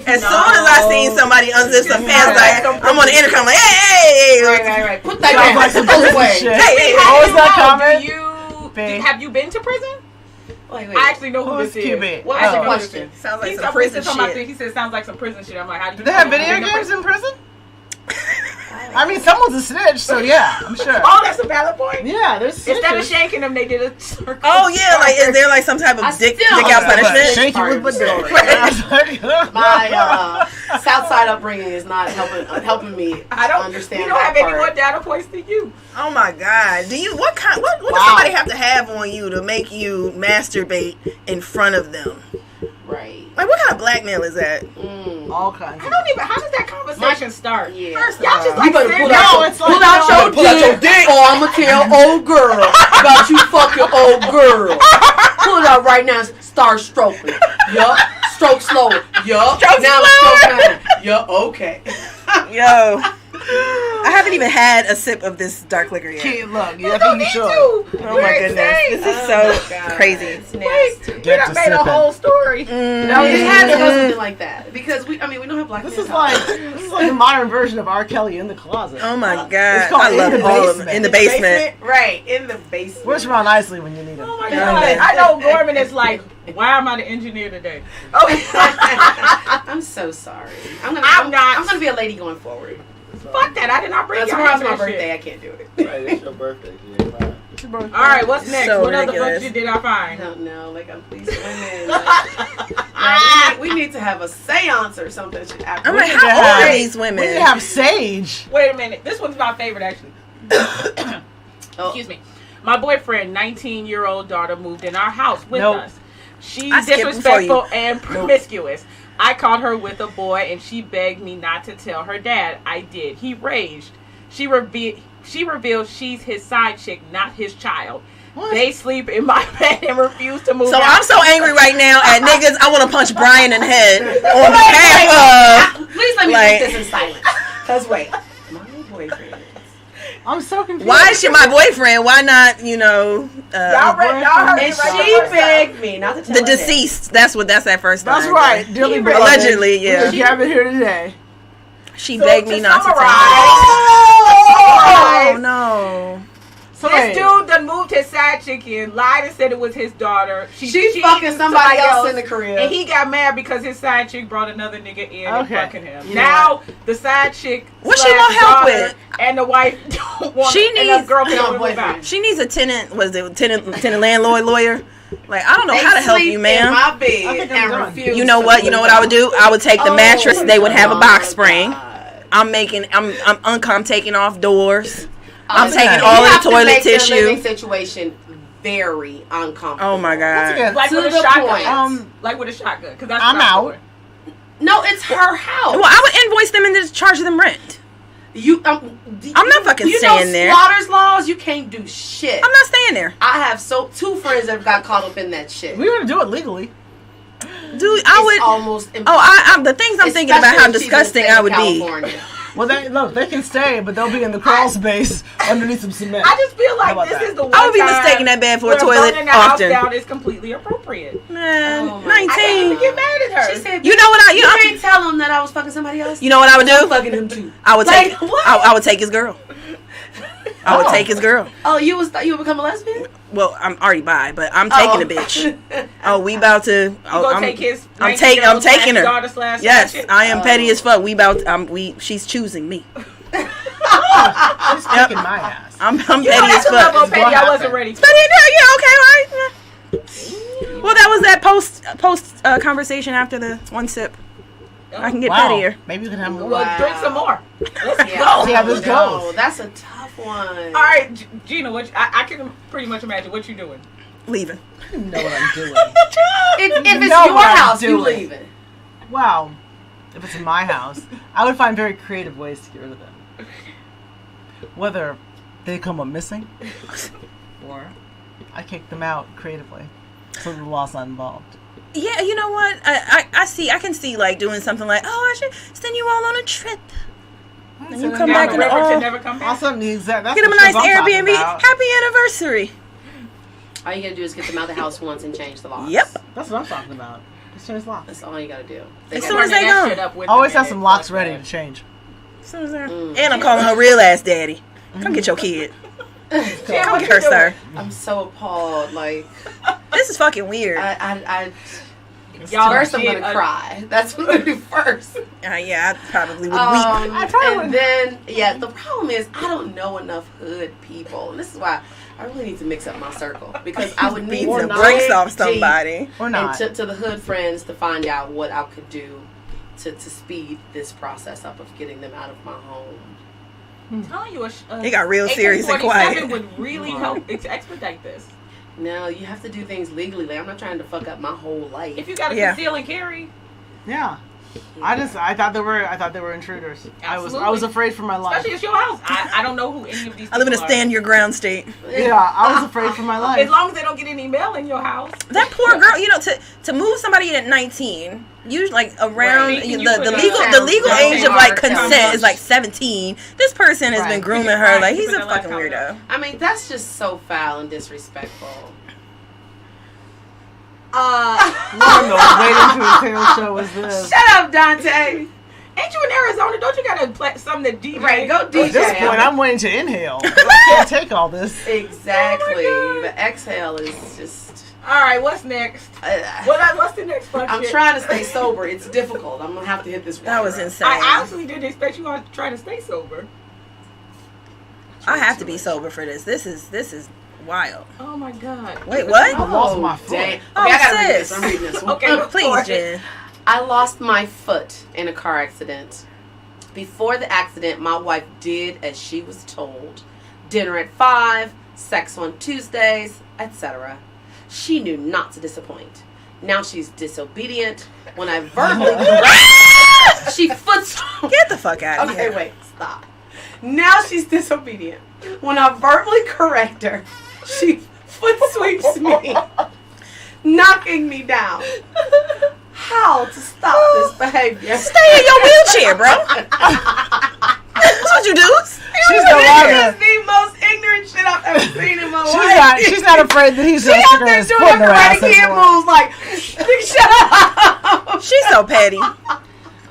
As soon as I seen somebody unzip some pants, like, I'm on the intercom like, hey, Right. Put that Sounds down. like some Put it business away. shit. hey. What was that Do comment? Babe. have you been to prison? Wait. I actually know who Who's this is. Cubit? What I was the actually know who this question? is. Sounds like He's some up- prison he's talking about shit. He said sounds like some prison shit. I'm like, how do you? Do they have know video you've been to games in prison? prison? I mean, someone's a snitch, so yeah, I'm sure. Oh, that's a valid point. Yeah, there's snitches. Instead of shanking them, they did a circle. Oh yeah, like is there like some type of I dick still out don't know. punishment? Shake you with Sorry. My South Side upbringing is not helping me I don't understand We don't that have any part. more data points than you. Oh my God! Do you what does Wow. somebody have to have on you to make you masturbate in front of them? Right. Like what kind of blackmail is that? All kinds I of don't even. How does that conversation start? Yeah. First of Y'all all, just like better sit pull down. out, No, it's like, pull out no. your Pull out your dick, or I'ma tell old girl about you fuck your old girl. Pull it out right now. Start stroking it. Yup. Stroke slower. Yup. Stroke Now slower. stroke mine. Yup. Okay. yo, I haven't even had a sip of this dark liquor yet. Kid, look, I You don't think you need should. to. Oh my goodness, this is so crazy. Wait, we Get done to made a sipping. whole story. No, it had to go something like that because we don't have black This men is talk. like a modern version of R. Kelly in the closet. Oh my It's God, called I love In the all of them Basement. in the basement. Right, in the basement. Where's Ron Isley when you need him? Oh my Yeah. God. I know Gorman is like, why am I the engineer today? Okay. I'm so sorry. I'm not. I'm gonna be a lady going forward. Fuck that. I did not bring y'all Tomorrow's into my that birthday. shit. I can't do it. Right, it's your birthday. Yeah, fine. All right, what's next? So what other ridiculous. books did I I find? don't know. Like I'm pleased women. Like, we need to have a seance or something. I'm like, need to how old have- are these We need women? to have Sage. Wait a minute. This one's my favorite, actually. Oh. Excuse me. My boyfriend, 19-year-old daughter, moved in our house with Nope. us. She's I skipped disrespectful before and promiscuous. I caught her with a boy, and she begged me not to tell her dad. I did. He raged. She revealed she's his side chick, not his child. What? They sleep in my bed and refuse to move So out. I'm so angry right now at niggas. I want to punch Brian in the head on behalf of. Please let me Like- put this in silence. Cause wait, my boyfriend. I'm so confused. Why is she my boyfriend? Why not? You know, Y'all heard And it right she the first time. begged me not to tell the her that. deceased. That's that first That's line. right. Dilly Baby. Allegedly, yeah. We have it here today. She So begged to me not to tell her. summarize, Oh no. So this wait, dude done moved his side chick in, lied and said it was his daughter. She's cheated fucking with somebody else in the crib. And he got mad because his side chick brought another nigga in and Okay. fucking him. You know Now the side chick What she slash want help daughter with? and the wife don't want She and the needs- girl No, can't move boyfriend. out. She needs a tenant. Was it tenant landlord lawyer? Like I don't know They how to help sleep you, in ma'am. my I bed think I'm and done. refuse. You know to what? You know move what I would out. do? I would take the mattress. They would have a box Oh, spring. God. I'm taking off doors. I'm Okay. taking You all of have the to toilet make their tissue. living situation very uncomfortable. Oh my once god. again, Like To with a the shotgun. point. Like with a shotgun. Because that's I'm what out. No, it's her house. Well, I would invoice them and just charge them rent. I'm not fucking staying there. Slaughter's laws, you can't do shit. I'm not staying there. I have two friends that got caught up in that shit. We were gonna do it legally. Dude, I would. Almost I'm the things I'm thinking about how disgusting I would be. Well, they can stay, but they'll be in the crawl space underneath some cement. I just feel like this is the one I would be time mistaking that bed for a where toilet burning the house often. down is completely appropriate. Man, Oh my- 19. I can't even get mad at her. She said, You know what I? you can't tell him that I was fucking somebody else. You know what I would I'm do? fucking him too. I would Like, take. what? I would take his girl. I would take his girl. Oh, you would become a lesbian? Well, I'm already bi, but I'm taking a bitch. Oh, we about to. You gonna take his I'm taking her. daughter / Yes, ratchet? I am petty as fuck. She's choosing me. She's kicking my ass. I'm You know, petty as that's a level fuck. of petty I wasn't ready for. Petty, yeah, okay, right. Well, that was that post conversation after the one sip. I can get pettier. Maybe you can have more. Well, drink some more. Let's Yeah. go. See how this goes. That's a tough one. All right, Gina, I can pretty much imagine what you're doing. Leaving. You know what I'm doing. If it's know your what I'm house, you doing. leave it. Wow. If it's in my house, I would find very creative ways to get rid of them. Whether they come up missing or I kick them out creatively so the law's not involved. Yeah, you know what? I can see like doing something like, I should send you all on a trip. And you come back and never come back. Awesome. That's get them a the nice shows I'm talking Airbnb. about. Happy anniversary. All you gotta do is get them out of the house once and change the locks. Yep. That's what I'm talking about. Just change locks. That's all you gotta do. As soon as they go. Always have some locks ready to change. As soon as they're. And I'm calling her real ass daddy. Come get your kid. Come get her, sir. I'm so appalled. Like, This is fucking weird. Y'all first I'm gonna cry. That's what I'm gonna do first. Yeah, I probably would weep. And then, the problem is I don't know enough hood people. And this is why I really need to mix up my circle. Because I would need to break off somebody. Or not. And to the hood friends to find out what I could do to speed this process up of getting them out of my home. I'm telling you, He got real serious and quiet. would really help expedite this. No, you have to do things legally. Like, I'm not trying to fuck up my whole life. If you got to conceal and carry. Yeah. I thought they were intruders. Absolutely. I was afraid for my life. Especially it's your house. I don't know who any of these people I live in a are. stand your ground state. Yeah, I was afraid for my life. As long as they don't get any mail in your house. That poor girl, to move somebody in at 19, usually like around Right. the legal age of like consent is like 17. This person has been grooming her like he's a fucking weirdo. I mean, that's just so foul and disrespectful. What in the Waiting to Exhale show is this? Shut up, Dante. Ain't you in Arizona? Don't you got to play something that DJ? Right, go DJ. At this point, I'm waiting to inhale. I can't take all this. Exactly. Oh The exhale is just. All right, what's next? What's the next fuck I'm shit? trying to stay sober. It's difficult. I'm gonna have to hit this. That was water. insane. I honestly didn't expect you all to try to stay sober. I have to be sober for this. This is wild. Oh my god. Wait, what? I lost my foot. Dang. Okay, Oh, I gotta read sis. this. I'm reading this one. Okay, Please, Jen. I lost my foot in a car accident. Before the accident, my wife did as she was told. Dinner at 5, sex on Tuesdays, etc. She knew not to disappoint. Now she's disobedient. When I verbally correct her, she foots. Get the fuck out of Okay, here. wait, stop. Now she's disobedient. When I verbally correct her, she foot sweeps me, knocking me down. How to stop this behavior? Stay in your wheelchair, bro. That's what you do. She's no This longer. is the most ignorant shit I've ever seen in my life. She's not afraid that he's She just out sticking there his doing foot in the her Karate ass Kid anymore. moves like, shut up. She's so petty.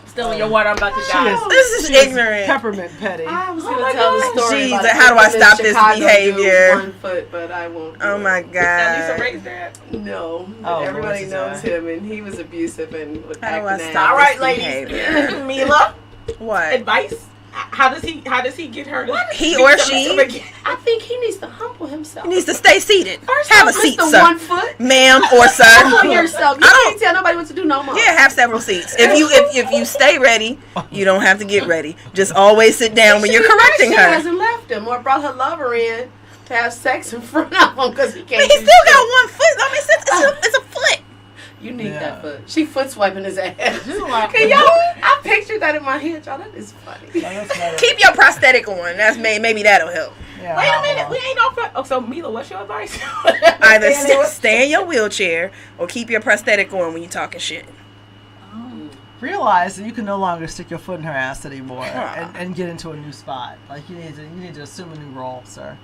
Still in your water, I'm about to She die. is. This is ignorant. Peppermint petty. I was Oh going my to tell the God. story. Jeez, about how do I people in stop this Chicago do behavior? 1 foot, but I won't. Do Oh my it. At Lisa god. raised that. No, but Oh, everybody what's his knows name? him, and he was abusive and would How do act I an stop All ass. right, ladies. behavior. Mila, What? advice. How does he get her to He be or submissive she? again? I think he needs to humble himself. He needs to stay seated. First Have a off, seat, Mr. sir. 1 foot. Ma'am or sir. Humble yourself. You I don't- can't tell nobody what to do no more. Yeah, have several seats. If you stay ready, you don't have to get ready. Just always sit down when you're correcting She her. hasn't left him or brought her lover in to have sex in front of him because he can't. But he do still shit. got 1 foot. I mean, it's a foot. You need Yeah. that foot. She foot swiping his ass. She's a lot. Can y'all? I pictured that in my head, y'all. That is funny. Keep your prosthetic on. That's maybe that'll help. Yeah, Wait a minute, we ain't on. Oh, so Mila, what's your advice? Either stay in your wheelchair or keep your prosthetic on when you're talking shit. Realize that you can no longer stick your foot in her ass anymore and get into a new spot. Like you need to assume a new role, sir.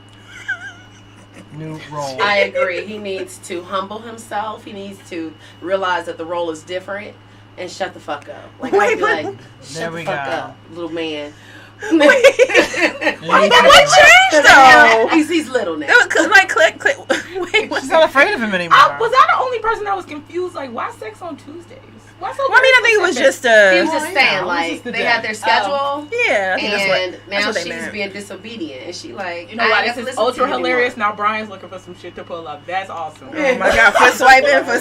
New role. I agree. He needs to humble himself. He needs to realize that the role is different and shut the fuck up. Like, Wait, be like, there shut we the fuck go. up, little man. What changed though? He's little now. Like, click. Wait, She's not afraid of him anymore. Was I the only person that was confused? Like, why sex on Tuesdays? Why so? Well, I mean, I think it was just He was just yeah, saying, it was like, just the they day. had their schedule. yeah. I think And that's now what they she's meant. being disobedient, and she like, You know I what? ain't This have to is listen ultra to you hilarious. anymore. Now Brian's looking for some shit to pull up. That's awesome. Oh my god, foot swiping for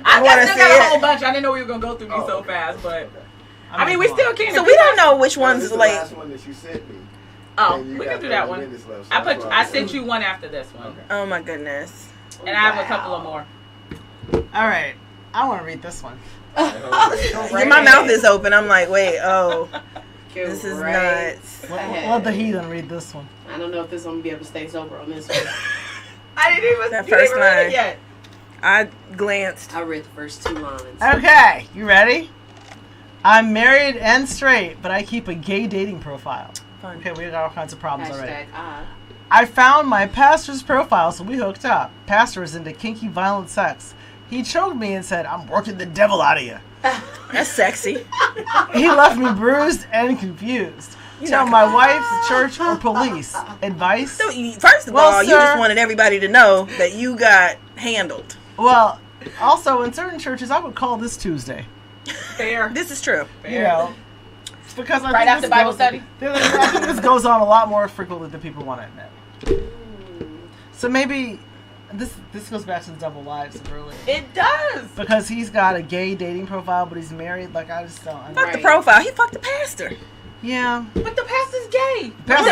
I wanna still see got it. a whole bunch. I didn't know we were gonna go through these so fast, but I mean, we still can. So we don't know which This one's is the like. last one that you sent me. Oh, And you we got can do that 30 one. minutes left, so I sent you one after this one, Oh my goodness. and I have a couple of more. All right, I want to read this one. My mouth is open. I'm like, wait, this is Great. nuts. Let the heathen read this one. I don't know if this one will be able to stay sober on this one. I didn't even. That you didn't first even read line. it yet. I glanced. I read the first 2 lines. Okay, you ready? I'm married and straight, but I keep a gay dating profile. Fun. Okay, we got all kinds of problems already. Hashtag I. I found my pastor's profile, so we hooked up. Pastor is into kinky, violent sex. He choked me and said, "I'm working the devil out of you." That's sexy. He left me bruised and confused. Tell my wife, church, or police. Advice? So, first of Well, all, you sir- just wanted everybody to know that you got handled. Well, also in certain churches, I would call this Tuesday. Fair. This is true. Fair. You know, because I Right think after this Bible goes- study? I think this goes on a lot more frequently than people want to admit. So maybe this goes back to the double lives of earlier. It does. Because he's got a gay dating profile, but he's married. Like I just don't. Fuck the Right. profile. He fucked the pastor. Yeah. But the pastor's gay. Pastor-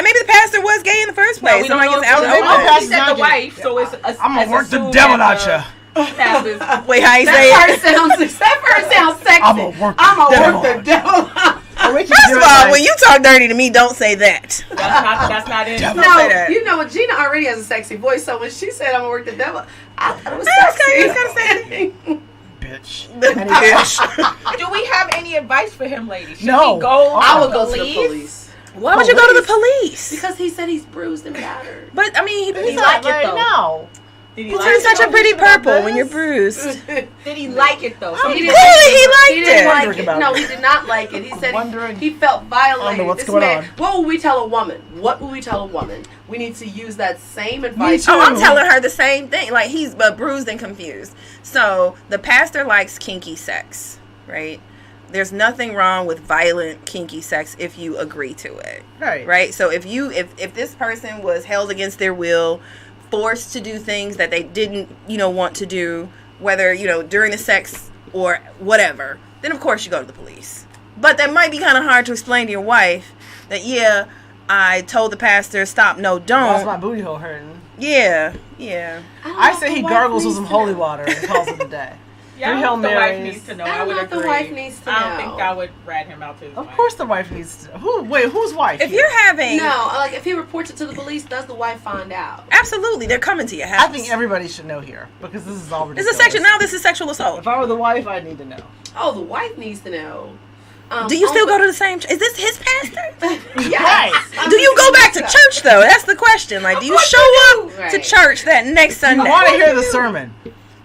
Maybe the pastor was gay in the first place. we don't Somebody know gets out if in the the don't know. open. He said the Pastor's wife, so it's. I'm gonna it's work the assumed devil that out the you. pastor's- Wait, how you say That it? first sounds sexy. I'm gonna work the I'ma devil work the devil out. First of all, when you talk dirty to me, don't say that. That's not it. Devil. Don't say No, that. you know what? Gina already has a sexy voice, so when she said I'm gonna work the devil, I thought it was That's sexy. okay, it's kinda bitch. Bitch. Do we have any advice for him, ladies? Should No. he go? I would to go to the police? police. Why would you go to the police? Because he said he's bruised and battered. But I mean, Did he he like it Right though? now. Did he puts like in such it? a pretty purple this? when you're bruised. Did he like it though? So He he didn't- Clearly he liked He didn't it. like Wondering it. about No, it. he did not like it. He said Wondering. he felt violated. I don't know what's This going man, on. what would we tell a woman? What would we tell a woman? We need to use that same advice. too. Oh, I'm telling her the same thing. Like, he's bruised and confused. So the pastor likes kinky sex, right? There's nothing wrong with violent kinky sex if you agree to it, Right. right? So if this person was held against their will, forced to do things that they didn't, want to do, whether, during the sex or whatever, then of course you go to the police. But that might be kind of hard to explain to your wife that, yeah, I told the pastor, stop, no, Why's my don't. booty hole hurting? Yeah. I say he gargles with some holy water and calls it a day. Yeah, I Three don't know if the Hail wife Marys. needs to know. I I don't would know if the agree. wife needs to I don't know. think I would rat him out to his Of wife. course the wife needs to. Whose wife? If here? you're having... No, like if he reports it to the police, does the wife find out? Absolutely, they're coming to your house. I think everybody should know here because this is all This ridiculous. is sexual assault. If I were the wife, I need to know. Oh, the wife needs to know. Do you still go to the same is this his pastor? Yes. Do you go back to church though? That's the question. Like, do you show up to Right. church that next Do you Sunday? want to hear the sermon?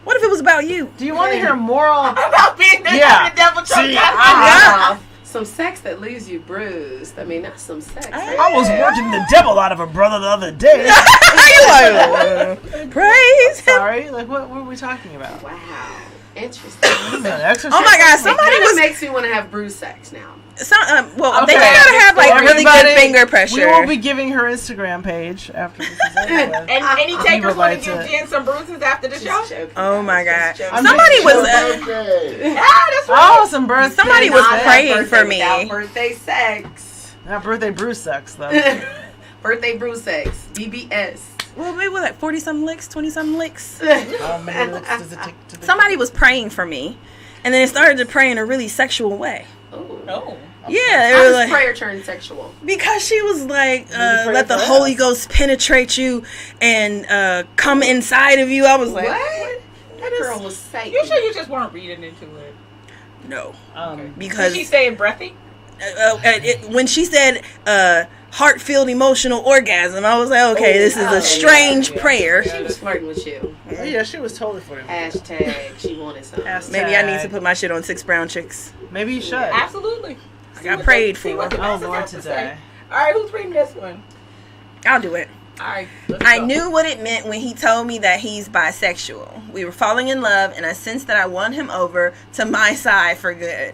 What if it was about you? Do you want to hear moral? About being the Yeah. devil choked See, out. Ah, some sex that leaves you bruised. I mean, that's some sex. I was working the devil out of a brother the other day. Praise him. Sorry, like what were we talking about? Wow. Interesting. This is an exorcism. Oh my God! It Somebody kind of was. makes me want to have bruised sex now. Well, they Okay. gotta have like really good Everybody, finger pressure. We will be giving her Instagram page after this is over. And any He takers would want like to give to- Jen some bruises after the show? Just joking, Oh guys. my Just God. joking. I'm Somebody just was. Birthday. Ah, that's right. Oh, some birthday. Somebody was Not have praying birthday for me. without birthday sex. Not birthday brew sex though. Birthday bruise sex. BBS. Well, maybe like 40 something licks, 20 something licks. How many licks does it take to the- Somebody was praying for me, and then they started to pray in a really sexual way. Oh. Yeah, they How were does like, prayer turn sexual? because she was like, pray let the for Holy us. Ghost penetrate you and come inside of you. I was like, What? That girl was Satan. You sure you just weren't reading into it? no, Did because she saying breathy? when she said heart-filled emotional orgasm, I was like, okay, this is a strange prayer. She was flirting with you. Oh, yeah, she was totally for him. Hashtag she wanted something. Maybe I need to put my shit on 6 Brown Chicks. Maybe you should. Absolutely. I got prayed for. Oh, Lord, today. All right, who's reading this one? I'll do it. All right. Let's I go. knew what it meant when he told me that he's bisexual. We were falling in love, and I sensed that I won him over to my side for good.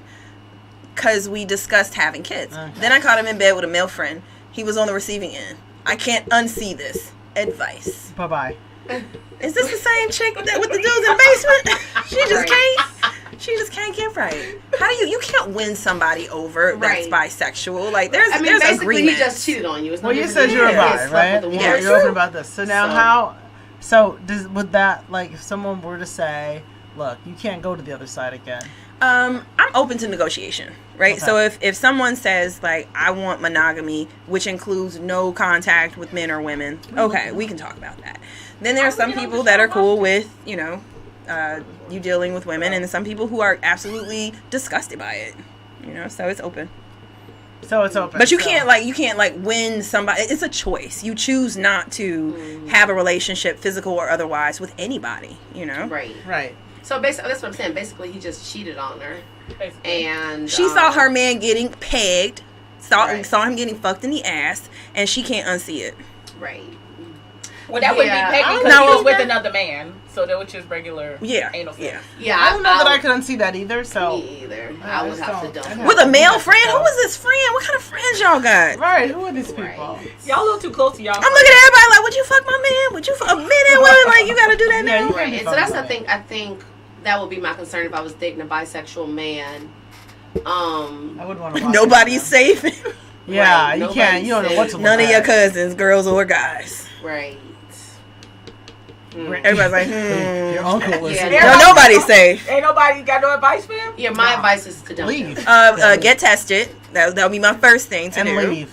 Because we discussed having kids. Okay. Then I caught him in bed with a male friend. He was on the receiving end. I can't unsee this. Advice. Bye-bye. Is this the same chick that with the dudes in the basement? She just can't get right. How do you can't win somebody over that's Right. bisexual? Like there's I mean, there's basically, agreement. he just cheated on you. It's no Well, you different said you were than bi, slept right? with a woman. Yeah, Yeah. you're open about this. So now So- would that, like, if someone were to say, look, you can't go to the other side again. I'm open to negotiation, right? Okay. So if someone says like I want monogamy, which includes no contact with men or women, okay, we can talk about that. Then there are some people that are cool with you dealing with women, and some people who are absolutely disgusted by it. So it's open. So it's open. But you so- can't win somebody. It's a choice. You choose not to have a relationship, physical or otherwise, with anybody. Right. Right. So basically, that's what I'm saying. Basically, he just cheated on her, Basically. and She saw her man getting pegged, Right. saw him getting fucked in the ass, and she can't unsee it. Right. Well, that wouldn't Yeah. be Peggy because No. he was with another man, so that was just regular anal sex. Yeah. I don't know that I could unsee that either, so. Me either. I would have to dump. With a male friend? Who was this friend? What kind of friends y'all got? Right, who are these people? Right. Y'all a little too close to y'all. I'm looking at everybody like, would you fuck my man? Would you fuck men and women? Like, you gotta do that Yeah, now? you Right. And so that's the thing. I think that would be my concern if I was dating a bisexual man. I wouldn't want to watch Nobody's it, safe. Yeah, Right, you nobody's can't. You don't know what to look None of your at. cousins, girls or guys. Right. Everybody's like, Your uncle was Yeah. here. No, nobody's safe. Ain't nobody got no advice for him? Yeah. My advice is to dump Leave. him. Get tested. That'll be my first thing to And do. leave.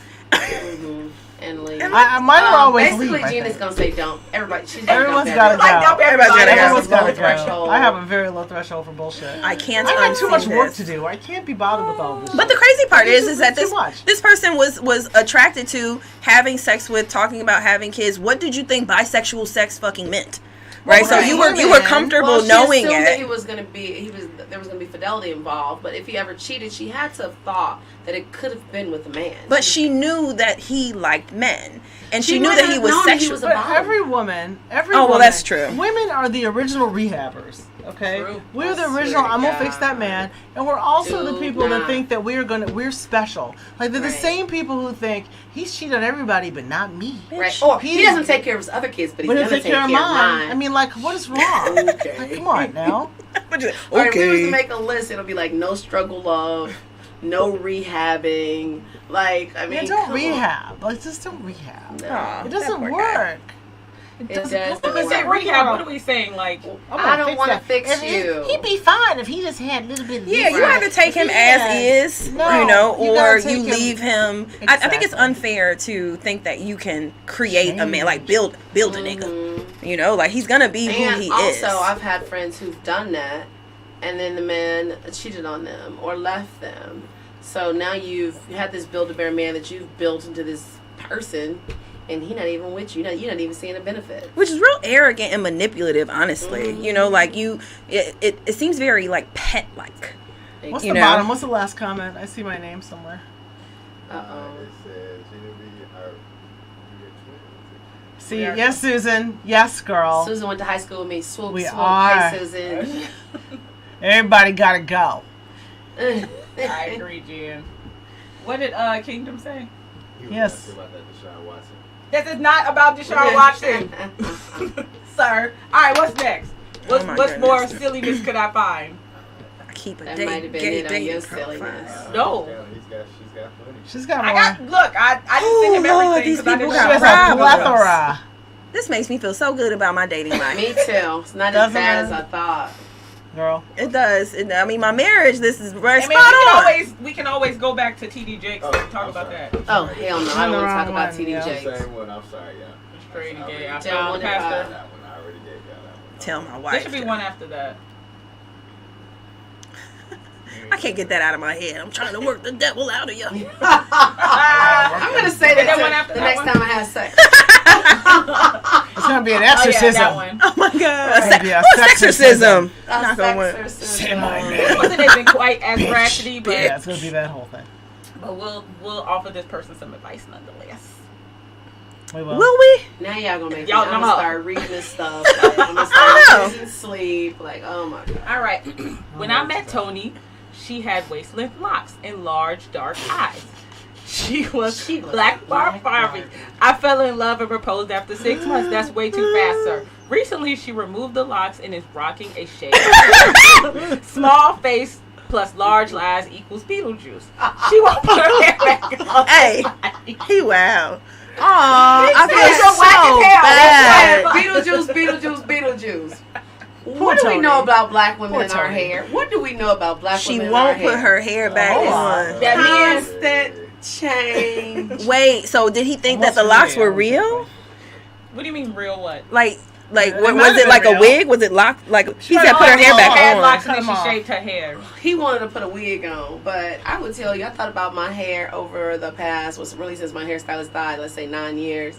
And leave. Mine are always Basically, leave. I Gina's think. gonna say dump. Everybody. She's Everyone's got gotta Like, dump go. everybody. Everybody's gotta go. Everyone's gotta Low go. threshold. I have a very low threshold for bullshit. I can't I got too much unsee work this. to do. I can't be bothered with all this. But the crazy part is that too this much. this person was attracted to having sex with, talking about having kids. What did you think bisexual sex fucking meant? Right, so Well, you were women- comfortable Well, she knowing assumed that it. he was gonna be. There was gonna be fidelity involved. But if he ever cheated, she had to have thought that it could have been with a man. But she knew that he liked men, and she She knew might that have he was known that he sexual. was a But bottom. every woman, Oh, well, that's true. Women are the original rehabbers. Okay, True. we're the I swear original. to I'm gonna God. fix that man, and we're also the Do people that not. think that we're special. Like they're the Right. same people who think he's cheated on everybody, but not me. Right. Or he He's- doesn't take care of his other kids, but he's But gonna he'll take care of mine. I mine. mean, like, what is wrong? Okay. Like, come on now. Or if we was to make a list, it'll be like no struggle love, no rehabbing. Like I mean, Yeah, don't come rehab. Like, just don't rehab. On. Aw, It doesn't that poor guy. work. It does. When we say rehab, what are we saying? Like, I'm I gonna don't fix wanna that. fix If he- you. He'd be fine if he just had a little bit of Yeah, this. you either take him as is, No, you or gotta you take him- leave him. I think it's Exactly. unfair to think that you can create a man, like Change. build a nigga. Like he's gonna be who And he also, is. I've had friends who've done that, and then the man cheated on them or left them. So now you had this Build-A-Bear man that you've built into this person, and he's not even with you. You're not even seeing a benefit. Which is real arrogant and manipulative, honestly. Like it seems very like pet like. What's You the know? bottom? What's the last comment? I see my name somewhere. Uh-oh. It says Gina B are twins. See, yes, Susan. Yes, girl. Susan went to high school with me. Swoop, We swoop. are. Hi, Susan. Everybody gotta go. I agree, Jen. What did Kingdom say? He was Yes. asking about that Deshaun Watson. This is not about Deshaun Watson, sir. All right, what's next? What's my more goodness. silliness could I find? I keep a That date, might have been gay it on dating your profile. silliness. No. Damn, she's got plenty. She's got I more. got look. I didn't send him Oh, Lord, everything. these 'cause I people didn't She know. has a Problems. plethora. This makes me feel so good about my dating life. Me too. It's not as Doesn't bad it? as I thought. girl. It does. I mean, my marriage. This is right I mean, spot on. we can always go back to TD Jakes and talk about that. Oh hell no! I don't want to talk about Wrong TD one, Jakes. Same one. I'm sorry, yeah. Straight and gay. I Don't found want the to pastor. That one I already gave y'all that one. Tell my There wife. should be one after that. I can't get that out of my head. I'm trying to work the devil out of you. I'm gonna say That that one after the that next one? time I have sex. It's gonna be an Oh yeah, exorcism. that one. Oh my god. Maybe a What's exorcism? A Not gonna work. sexorcism. Say my It name. wasn't even quite as ratchety, but Yeah, it's gonna be that whole thing. we'll offer this person some advice nonetheless. We will. Will we? Now y'all gonna make Y'all me. I'm come gonna up. start reading this stuff. Like, I'm gonna start losing sleep. Like, oh my god. All right. When I met Tony, she had waist-length locks and large dark eyes. She was She was Black Black Barbie. I fell in love and proposed after 6 months. That's way too fast, sir. Recently, she removed the locks and is rocking a shade. Small face plus large eyes equals Beetlejuice. She won't put her hair back on. Hey. He wow. Aw, I feel so bad. Beetlejuice. What do we know about black women Poor in our Tony. hair? What do we know about black She women in our won't hair? put her hair back Oh, on. That means Constant change. Wait, so did he think that the locks were real? what do you mean real what? Like, It what, might was have it like been a real. wig? Was it locked? Like, she might said have put her locked hair it back all. She had on. locks and then Cut 'em she off. shaved her hair. He wanted to put a wig on, but I would tell you, I thought about my hair over the past, was really since my hairstylist died, let's say 9 years.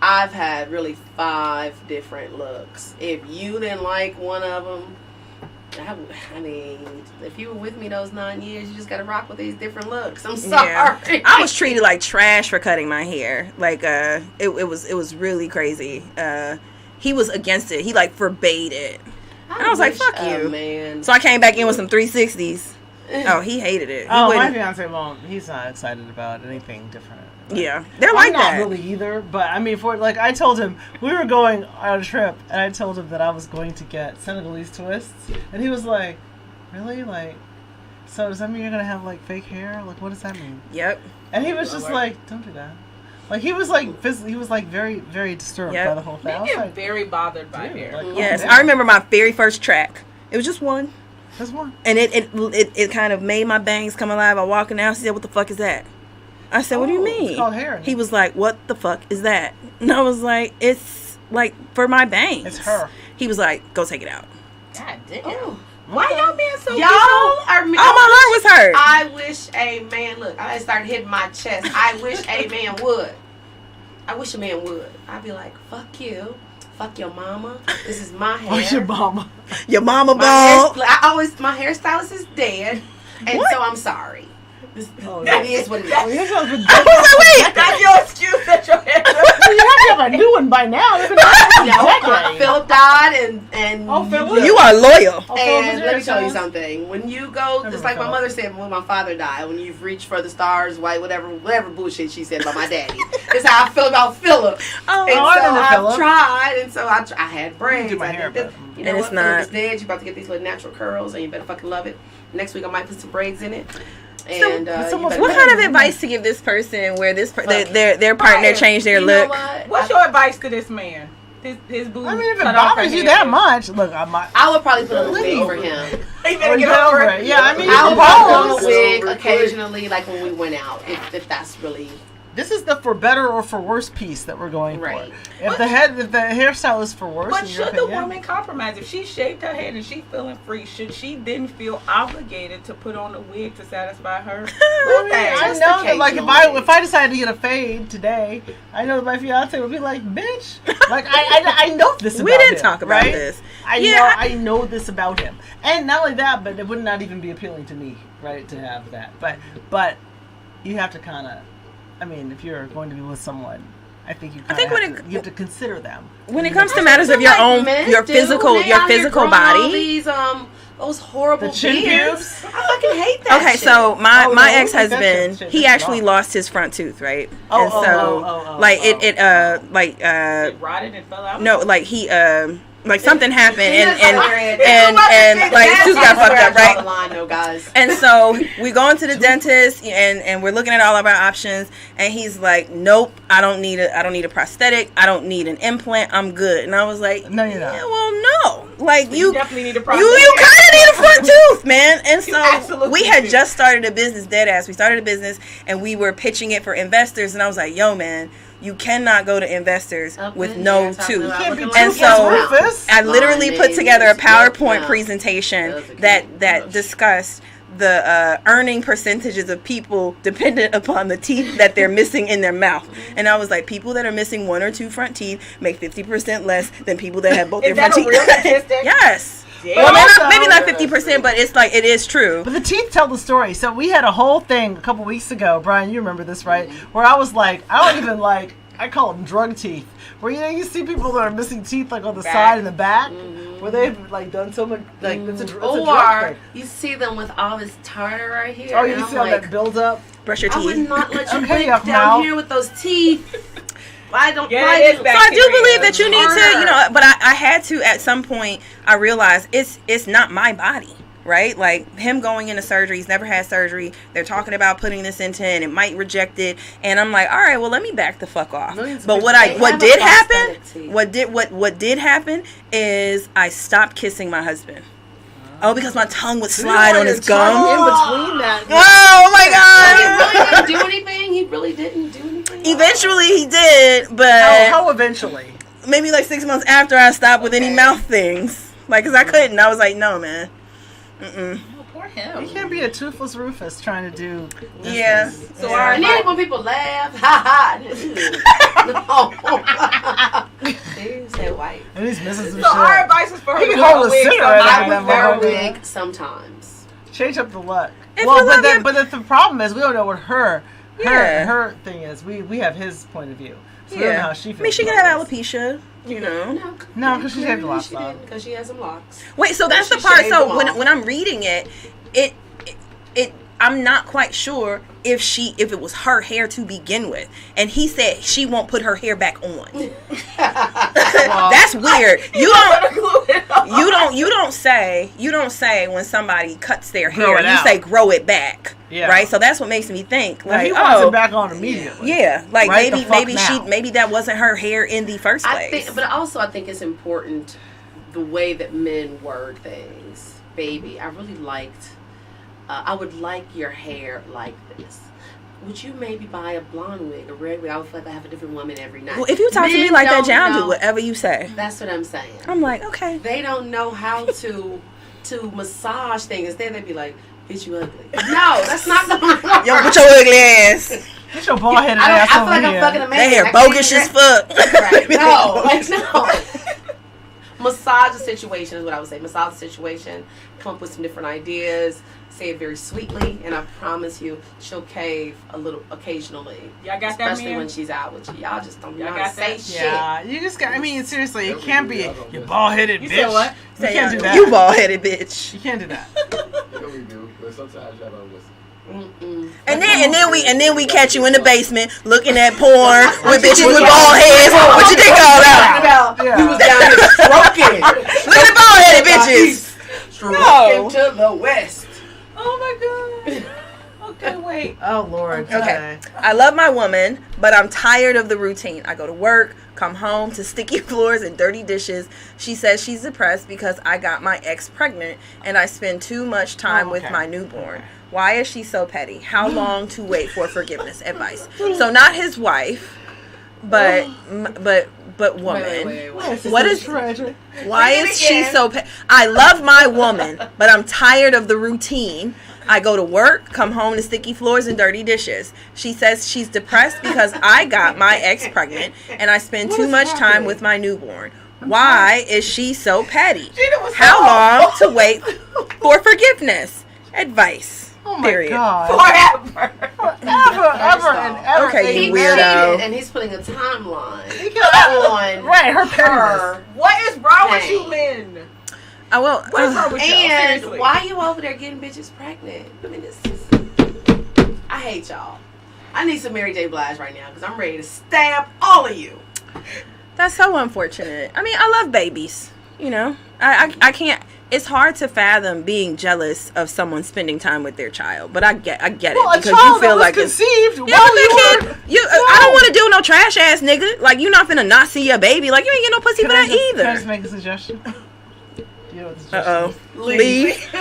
I've had really 5 different looks. If you didn't like one of them, I mean, if you were with me those 9 years, you just got to rock with these different looks. I'm sorry. Yeah. I was treated like trash for cutting my hair. Like, it was really crazy. He was against it. He like forbade it. I was like, wish fuck a you. Man. So I came back in with some 360s. Oh, he hated it. He Oh, my wouldn't- fiance won't. He's not excited about anything different. yeah, they're like I'm not that. really either, but I mean, for like, I told him we were going on a trip, and I told him that I was going to get Senegalese twists, and he was like, "Really? Like, so does that mean you're gonna have like fake hair? Like, what does that mean?" Yep. And he was just like, "Don't do that." Like, he was like, he was like very, very disturbed Yep. by the whole thing. I They was get like, very bothered by dude, hair. like, Yes, calm I down. remember my very first track. It was just one, Just one. and it kind of made my bangs come alive. I walking out, she said, "What the fuck is that?" I said, "What do you Oh, mean?" it's called hair. He was like, "What the fuck is that?" And I was like, "It's like for my bangs." It's her. He was like, "Go take it out." God damn. Oh. Why y'all being so Y'all are Oh, my heart was hurt. I wish a man, look, I started hitting my chest. I wish a man would. I wish a man would. I'd be like, fuck you. Fuck your mama. This is my hair. Oh, your mama. Your mama my bald. my hairstylist is dead. And What? so I'm sorry. Oh, It is what it Oh, is. yours was ridiculous. I was like, wait. That's your excuse that your hair You have to have a new one by now. They've been doing it for No, decades. Philip died and Oh, Philip. You are loyal. Oh, Philip And was let me tell you yours. something. When you go, Never just like my felt. mother said when my father died, when you've reached for the stars, white, whatever bullshit she said about my daddy. That's how I feel about Philip. Oh, And I so remember I've Philip. tried, and so I had braids. do my I hair, did this. but- You know And what? it's Philip not- is dead. You're about to get these little natural curls, and you better fucking love it. Next week I might put some braids in it. And it's you almost better- What kind of advice to give this person where this their partner Right. changed their You know look? what? What's your advice to this man? His boo. I mean, if it cut off her bothers you hair. that much, look, I might. I would probably put on a wig for him. He Or better get get over it. Yeah, I mean, I would you probably put on propose. a wig Over quick. occasionally, like when we went out, if that's really. This is the for better or for worse piece that we're going Right. for. If the hairstyle is for worse, But in your should the opinion, woman compromise? If she shaved her head and she feeling free, should she then feel obligated to put on a wig to satisfy her? I mean, I Just know that, like, occasionally. if I decided to get a fade today, I know that my fiance would be like, "Bitch," like I know this. We about didn't him, talk about right? this. I know this about him, and not only that, but it would not even be appealing to me, right, to have that. But you have to kind of, I mean, if you're going to be with someone, I think you have to consider them. When it comes to matters of your own, your physical body. These those horrible The chin beards. pubes? I fucking hate that. Okay, shit. so my Oh, no, ex that husband, shit he is actually wrong. lost his front tooth, right? Oh, And so, oh, like oh, it It rotted and fell out. no, like he Like something happened, and That's like Suze got fucked up, where I draw right? the line, though, guys. And so we going to the dentist, and we're looking at all of our options, and he's like, "Nope, I don't need a prosthetic. I don't need an implant. I'm good." And I was like, No, you're not. Yeah, well, no. Like You definitely need a you prosthetic. kind of need a front tooth, man. And so absolutely we had do. just started a business, dead ass. We started a business, and we were pitching it for investors, and I was like, "Yo, man, you cannot go to investors with no tooth." Can't be And too so Rufus. I literally put together a PowerPoint No. presentation That that discussed the earning percentages of people dependent upon the teeth that they're missing in their mouth. And I was like, people that are missing one or two front teeth make 50% less than people that have both Is their that front a teeth. real statistic? Yes. Damn. Well, also- maybe not 50%, but it's like, it is true. But the teeth tell the story. So we had a whole thing a couple weeks ago, Brian, you remember this, right? Where I was like, I don't even like, I call them drug teeth. Where you see people that are missing teeth like on the side and the back, where they've like done so much, like it's a drug Or thing. you see them with all this tartar right here. Oh, and you I'm see all like, that build up? Brush your I would teeth. not let you Okay, live yuck down mouth. here with those teeth. Why don't? Yeah, why it is do- bad. So I do Bacteria. believe that you need to, Harder. you know, but I had to at some point. I realized it's not my body, right? Like him going into surgery, he's never had surgery. They're talking about putting this into, and it might reject it. And I'm like, all right, well, let me back the fuck off. Millions of But people- what They have did a happen? prosthetic teeth. What did happen is I stopped kissing my husband. Oh, because my tongue would slide on his gum. In between that. Oh my He god! really didn't do anything. He really didn't do anything. Eventually he did, but How eventually? maybe like 6 months after I stopped with any mouth things. Like, because I couldn't. I was like, no, man. Mm-mm. Oh, poor him. You can't be a toothless Rufus trying to do business. Yeah. So Yeah. our And then when people laugh, ha ha. No. He said white. And he's missing some So our shit. advice is for her He to can wear hold a a wig cigarette sometimes. out I of would wear a that wig sometimes. Change up the look. If Well, you love your- but the problem is we don't know what her Yeah. her thing is. We have his point of view. So we don't know how she feels. I mean, she could about have this. alopecia, you know. No, 'cause she shaved the Clearly locks she off. didn't, because she has some locks. Wait, so that's She the part. shaved So them off. when I'm reading it, I'm not quite sure if it was her hair to begin with, and he said she won't put her hair back on. That's weird. You don't say when somebody cuts their Grow hair, it you out. say grow it back. Yeah. Right? So that's what makes me think Well, like, he wants oh, it back on immediately. yeah, like Right the fuck now. maybe that wasn't her hair in the first place. But also I think it's important the way that men word things. Baby, I really liked. I would like your hair like this. Would you maybe buy a blonde wig, a red wig? I would feel like I have a different woman every night. Well, if you talk to me Men like that, don't John, do know- whatever you say. That's what I'm saying. I'm like, okay. They don't know how to massage things. Instead, they'd be like, "Bitch, you ugly." No, that's not the word. Yo, put your ugly ass. Get your bald headed I ass feel over like here. I'm fucking That amazing. hair I can't bogus even- as fuck. Right. No, like, no. Massage the situation is what I would say. Massage the situation. Come up with some different ideas. Say it very sweetly, and I promise you, she'll cave a little occasionally. Y'all got that, Especially man? when she's out with you. Y'all just don't know Y'all how to got say that? shit. Yeah, you just got. I mean, seriously, it can't be you bald headed You bitch. said what? You can't do that. You bald headed bitch. You can't do that. Yeah, we do, but sometimes y'all don't listen. Mm-mm. And then we catch you in the basement looking at porn with bitches with bald heads. What you think all that? Yeah. We was down there stroking. Look at the bald headed bitches. Stroking No. to the west. Oh my god. Okay, wait. Oh Lord. Okay. I love my woman, but I'm tired of the routine. I go to work, come home to sticky floors and dirty dishes. She says she's depressed because I got my ex pregnant and I spend too much time with my newborn. Why is she so petty? How long to wait for forgiveness? Advice. So not his wife, but woman. Wait. What is tragic? Why Say it is she again. so I love my woman, but I'm tired of the routine. I go to work, come home to sticky floors and dirty dishes. She says she's depressed because I got my ex pregnant and I spend too much time with my newborn. Why is she so petty? How long to wait for forgiveness? Advice. Oh my Period. God. Forever. Ever and ever. Okay, He you weirdo. cheated, and he's putting a timeline got- on Right, her pettiness. her. What is wrong with Dang. you men? I will. What is wrong with y'all? And Seriously. why you over there getting bitches pregnant? I mean, this is. I hate y'all. I need some Mary J. Blige right now because I'm ready to stab all of you. That's so unfortunate. I mean, I love babies. You know, I can't. It's hard to fathom being jealous of someone spending time with their child, but I get it because you feel like conceived. I don't want to deal with no trash ass nigga. Like, you not finna not see your baby. Like, you ain't get no pussy for that either. Can I just make a suggestion? Leave.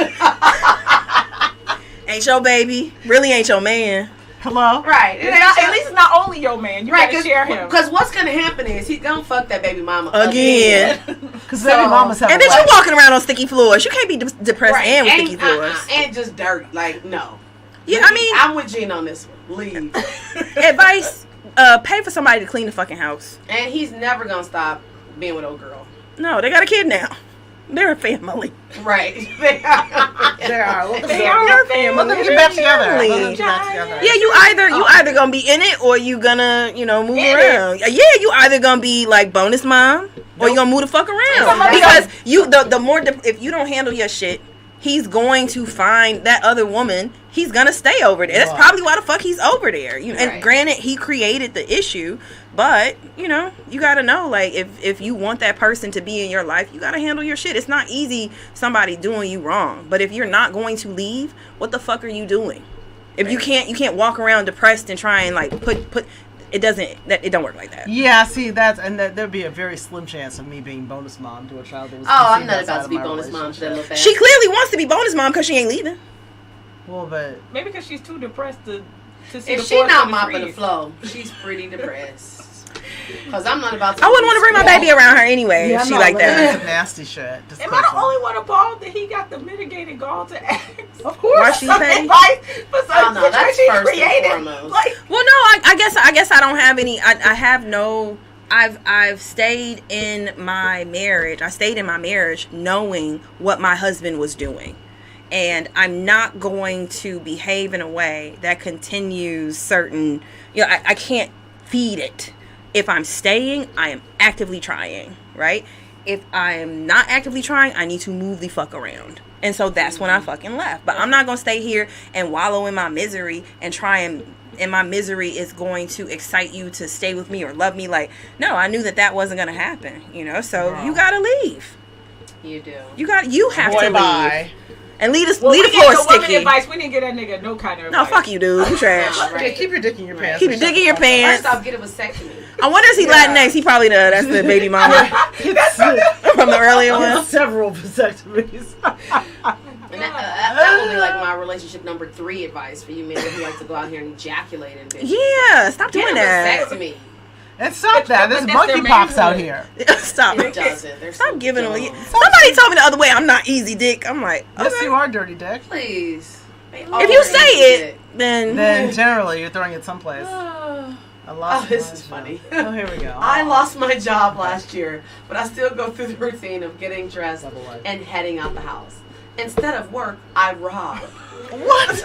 Ain't your baby. Really ain't your man. Hello? Right. At least it's not only your man. You gotta share him. Because what's going to happen is he's going to fuck that baby mama again. Because baby mamas have and then you walking around on sticky floors. You can't be depressed and with sticky floors. And just dirty. Like, no. Yeah, I mean. I'm with Gina on this one. Leave. Advice, pay for somebody to clean the fucking house. And he's never going to stop being with old girl. No, they got a kid now. They're a family. Right. They are. They are. Let them get back together. Yeah, you either gonna be in it or you gonna, move around. Yeah, you either gonna be like bonus mom or you gonna move the fuck around. Because the more if you don't handle your shit, he's going to find that other woman. He's gonna stay over there. That's probably why the fuck he's over there. And granted, he created the issue, but you gotta know, like, if you want that person to be in your life, you gotta handle your shit. It's not easy somebody doing you wrong, but if you're not going to leave, what the fuck are you doing? If you can't walk around depressed and try and like put. It don't work like that. Yeah, see, there'd be a very slim chance of me being bonus mom to a child that was. I'm not about to be bonus mom to that little fast. She clearly wants to be bonus mom because she ain't leaving. Well, but maybe because she's too depressed to see. If she's not mopping the floor, she's pretty depressed. Because I'm not about to. I wouldn't want to bring my baby around her anyway. Yeah, if she like that. Some nasty shit. Am I the only one appalled that he got the mitigated gall to ask? Of course. Why she paying? That's first and foremost. Well, no, I guess I don't have any. I have no. I've stayed in my marriage. I stayed in my marriage knowing what my husband was doing. And I'm not going to behave in a way that continues certain, I can't feed it. If I'm staying, I am actively trying, right? If I am not actively trying, I need to move the fuck around. And so that's when I fucking left. But I'm not going to stay here and wallow in my misery and my misery is going to excite you to stay with me or love me. Like, no, I knew that wasn't going to happen, so you got to leave. You do. You have to leave. Bye. And lead the floor sticky. Advice. We didn't get that nigga no kind of advice. No, fuck you, dude. You trash. Okay, keep your dick in your pants. Keep your dick in your pants. First off, get a vasectomy. I wonder if he Latinx. He probably does. That's the baby mama from the earlier one. Several vasectomies. And that will be like my relationship number 3 advice for you men who like to go out here and ejaculate and bitch. Yeah, stop doing that. Vasectomy. And stop that. There's monkeypox out here. Stop. It doesn't. Stop giving them. Somebody told me the other way I'm not easy dick. I'm like, okay. Yes, you are dirty dick. Please. If you say it, then generally you're throwing it someplace. This is funny. Oh, here we go. I lost my job last year, but I still go through the routine of getting dressed and heading out the house. Instead of work, I rob. What?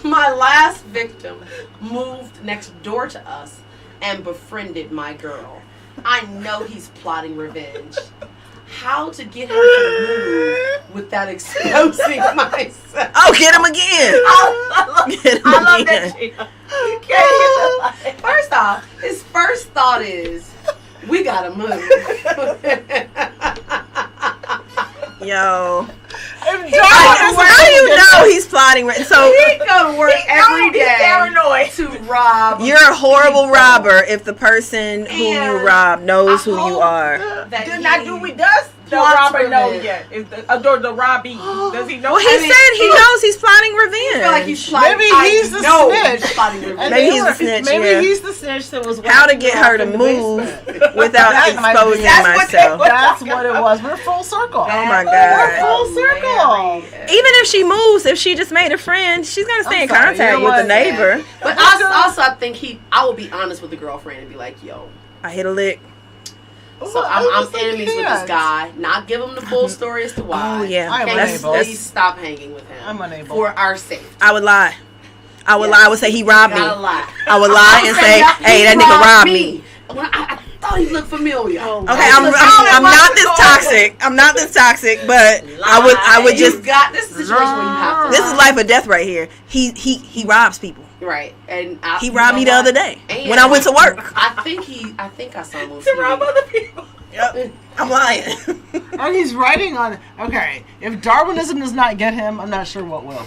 My last victim moved next door to us and befriended my girl. I know he's plotting revenge. How to get her to move without exposing myself? Oh, get him again! I love that shit. First off, his first thought is, we gotta move. Yo. How do you know he's plotting? So he go to work every day paranoid to rob. You're a horrible robber if the person who you rob knows who you are. Does the robber know yet? Is the robbie? Does he know? Well, he said he knows he's plotting revenge. I feel like he's plotting. Maybe he's the snitch. Maybe he's the snitch. Maybe he's the snitch that was how to get her to move without exposing myself. That's what it was. We're full circle. Oh my God. We're full circle. Even if she moves, if she just made a friend, she's gonna stay in contact with the neighbor. But also, I think I will be honest with the girlfriend and be like, "Yo, I hit a lick." So I'm enemies with this guy. Not give him the full story as to why. Oh yeah, I'm unable. Please stop hanging with him. I'm unable for our safety. I would lie. I would lie. I would say he robbed me. Lie. I would lie and say, "Hey, that nigga robbed me." thought he looked familiar. Oh, Okay, I'm not this toxic. I'm not this toxic, but I would just. You've got this situation where you have to. This is life or death right here. He robs people. Right, and He robbed me the other day And when I went to work. I think I saw him on To rob TV. other people. Yep. I'm lying. And he's writing on. Okay, if Darwinism does not get him, I'm not sure what will.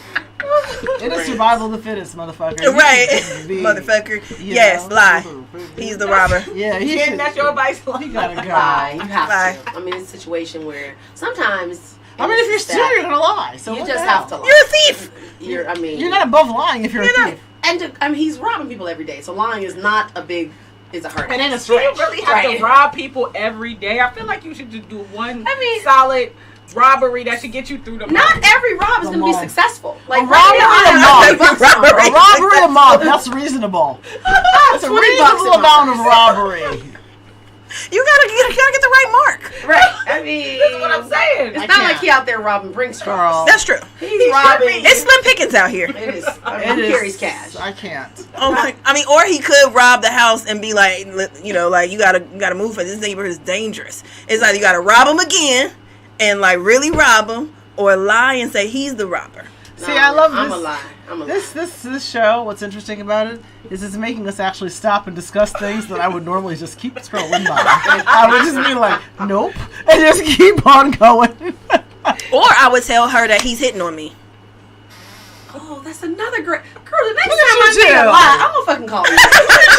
It is survival of the fittest, motherfucker. Right, Be- motherfucker. you Yes, know, lie. He's the robber. Yeah, he Jen, should, that's your advice. He gotta go. Lie, you have Lie. to. I mean, it's a situation where sometimes. I mean, if you're stealing, you're gonna lie. So you what just the hell? have to lie. You're a thief. You're not above lying if you're a thief. And he's robbing people every day, so lying is not a big. It's a hard. And then a Do you stretch. really have Right. to rob people every day? I feel like you should just do one I mean- solid robbery that should get you through the month. Not every rob is going to be Come on. successful. A Like robbery right now, I have a month. $30 on Robbery. it. A robbery a month, that's reasonable. That's a 20 bucks reasonable a amount month. of robbery. You gotta get the right mark. Right. I mean, That's what I'm saying. It's I not can't. like he out there robbing Brinks Girl. trucks. That's true. He's robbing. It's slim pickings out here. It is. I mean, It he is- carries cash. I can't. Oh my! I mean, or he could rob the house and be like, you know, like you gotta move for this neighborhood is dangerous. It's like you gotta rob him again, and like really rob him, or lie and say he's the robber. See, I love I'm this. a lie. I'm a lie. This show, what's interesting about it is it's making us actually stop and discuss things that I would normally just keep scrolling by. I would just be like, nope, and just keep on going. Or I would tell her that he's hitting on me. Oh, that's another great. Girl, the next Look time at I you say a two. lie, I'm gonna fucking call you.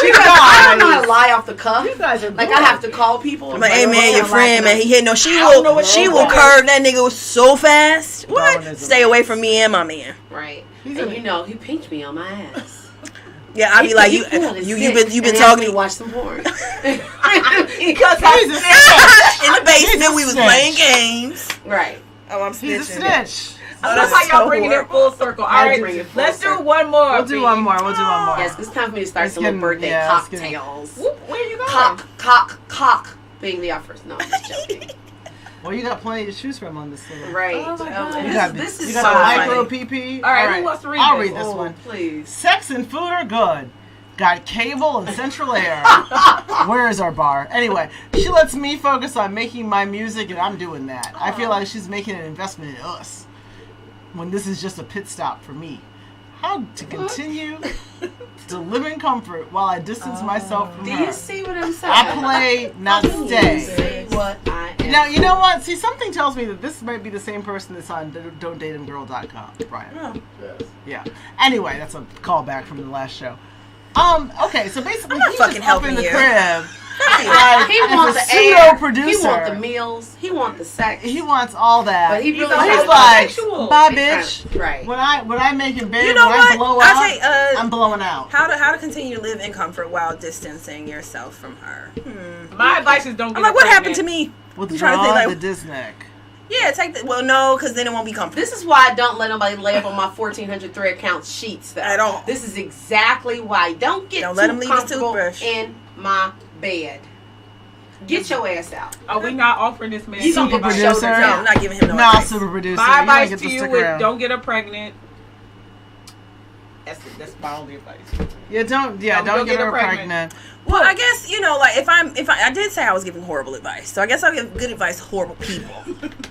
Because I don't know how to lie off the cuff. You guys are Like I have to call people. I'm like, hey man, your friend, man, he hitting on. She I don't know will, what she you're will doing. curve that nigga so fast. What? Darwinism. Stay away from me and my man. Right. He's And a- you know, he pinched me on my ass. Yeah, I'll be like, He pulled his you've dick been and asked talking me to to watch some porn. Because He's a in the basement. We was snitch. playing games. right. Oh, I'm He's a snitching. snitch. I love how y'all so bringing it full circle. All I'll right, bring it full let's do circle. one more. We'll do one more. We'll do one more. Yes, it's time for me to start It's some little getting- birthday yeah, it's getting- cocktails. Where you going? Cock being the offers. No, I'm just joking. Well, you got plenty to choose from on this little. Right. Oh my God. You got, this is you so got the funny. micro PP. All right, who wants to read I'll this? read this Oh, one. please. Sex and food are good. Got cable and central air. Where is our bar? Anyway, she lets me focus on making my music, and I'm doing that. I feel like she's making an investment in us when this is just a pit stop for me. How to continue to live in comfort while I distance myself from Do her. you see what I'm saying? I play, not stay. See what I am. Now, you know what? See, something tells me that this might be the same person that's on don'tdateamgirl.com, Brian. Yes. Yeah. Anyway, that's a callback from the last show. Okay, so basically I'm not he's fucking just up in helping the you. crib. He As wants a the air. pseudo-producer. He wants the meals. He wants the sex. He wants all that. But he He's really a He's has like, bisexual. bye, He's bitch. trying- right. When I make in bed, You know when what? I blow I'll out, say, I'm blowing out. How to continue to live in comfort while distancing yourself from her. My advice is don't get I'm like, what happened to me? With I'm trying to think, like- the Disney. Yeah, take the. Well, no, because then it won't be comfortable. This is why I don't let nobody lay up on my 1,400 thread count sheets though. At all. This is exactly why. Don't get Don't too let him leave his comfortable toothbrush. in my bed. Get your ass out. Are we not offering this man? You gonna Super get advice? my shoulder producer. No, down. I'm not giving him no Nah, advice. super producer. My You don't advice get to you stick would around. don't get her pregnant. That's my only advice. Yeah, don't get her pregnant. Well, I guess like if I did say I was giving horrible advice, so I guess I'll give good advice to horrible people,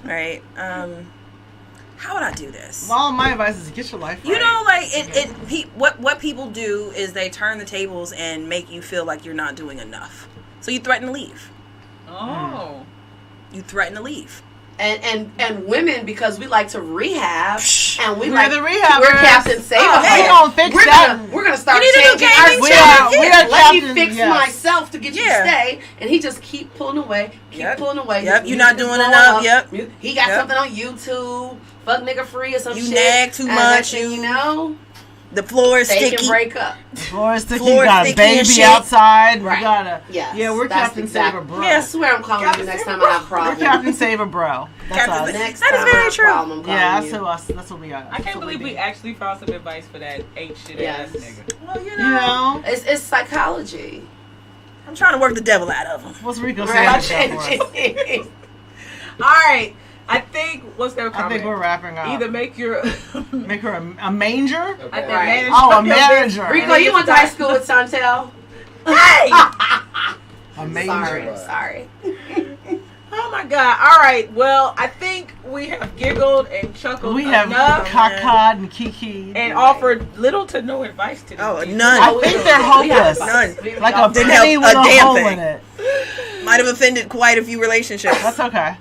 right? How would I do this? All my advice is get your life right. You know, like what people do is they turn the tables and make you feel like you're not doing enough, so you threaten to leave. Oh. You threaten to leave. And women, because we like to rehab and we We're like the rehabbers. we're Captain Save Oh, a we Head. gonna fix that. We're gonna start You need to do changing our gaming strategy. We are Let me Captain, fix yes. myself to get you to Yeah. stay, and he just keep pulling away, Yep. pulling away. Yep, His you're not music is doing blowing enough. up. Yep. He got Yep. something on YouTube, fuck nigga free or some You shit. nag too And much, next thing you- you know, The floor is they sticky. can break up. Floor is sticky. Floor You got a sticky and baby shit. outside. Right. We gotta. Yes, Yeah, we're that's Captain exact- Saver Bro. I swear I'm calling you next time I have We're problems. Captain Saver Bro. That's Captain us. Sa- Next That is time very I have true. problem, I'm calling Yeah, you. that's who us. That's what we got. I That's can't what believe we do. actually found some advice for that ain't shit Yes. ass nigga. Well, You know, It's psychology. I'm trying to work the devil out of him. what's Rico Right. saying for us? All right. I think what's their I comment? think we're wrapping up. Either make your Make her a manger. Okay. I think Right. manage Oh, a your business. manager. Rico, you went to high school with Shontelle? Hey! Amazing. Sorry. Oh my God. All right. Well, I think we have giggled and chuckled We have enough cockeyed and kiki. and offered little to no advice to them. Oh, people. none. I think they're hopeless. None. Like a Didn't penny help with a a damn hole thing. in it. Might have offended quite a few relationships. That's okay.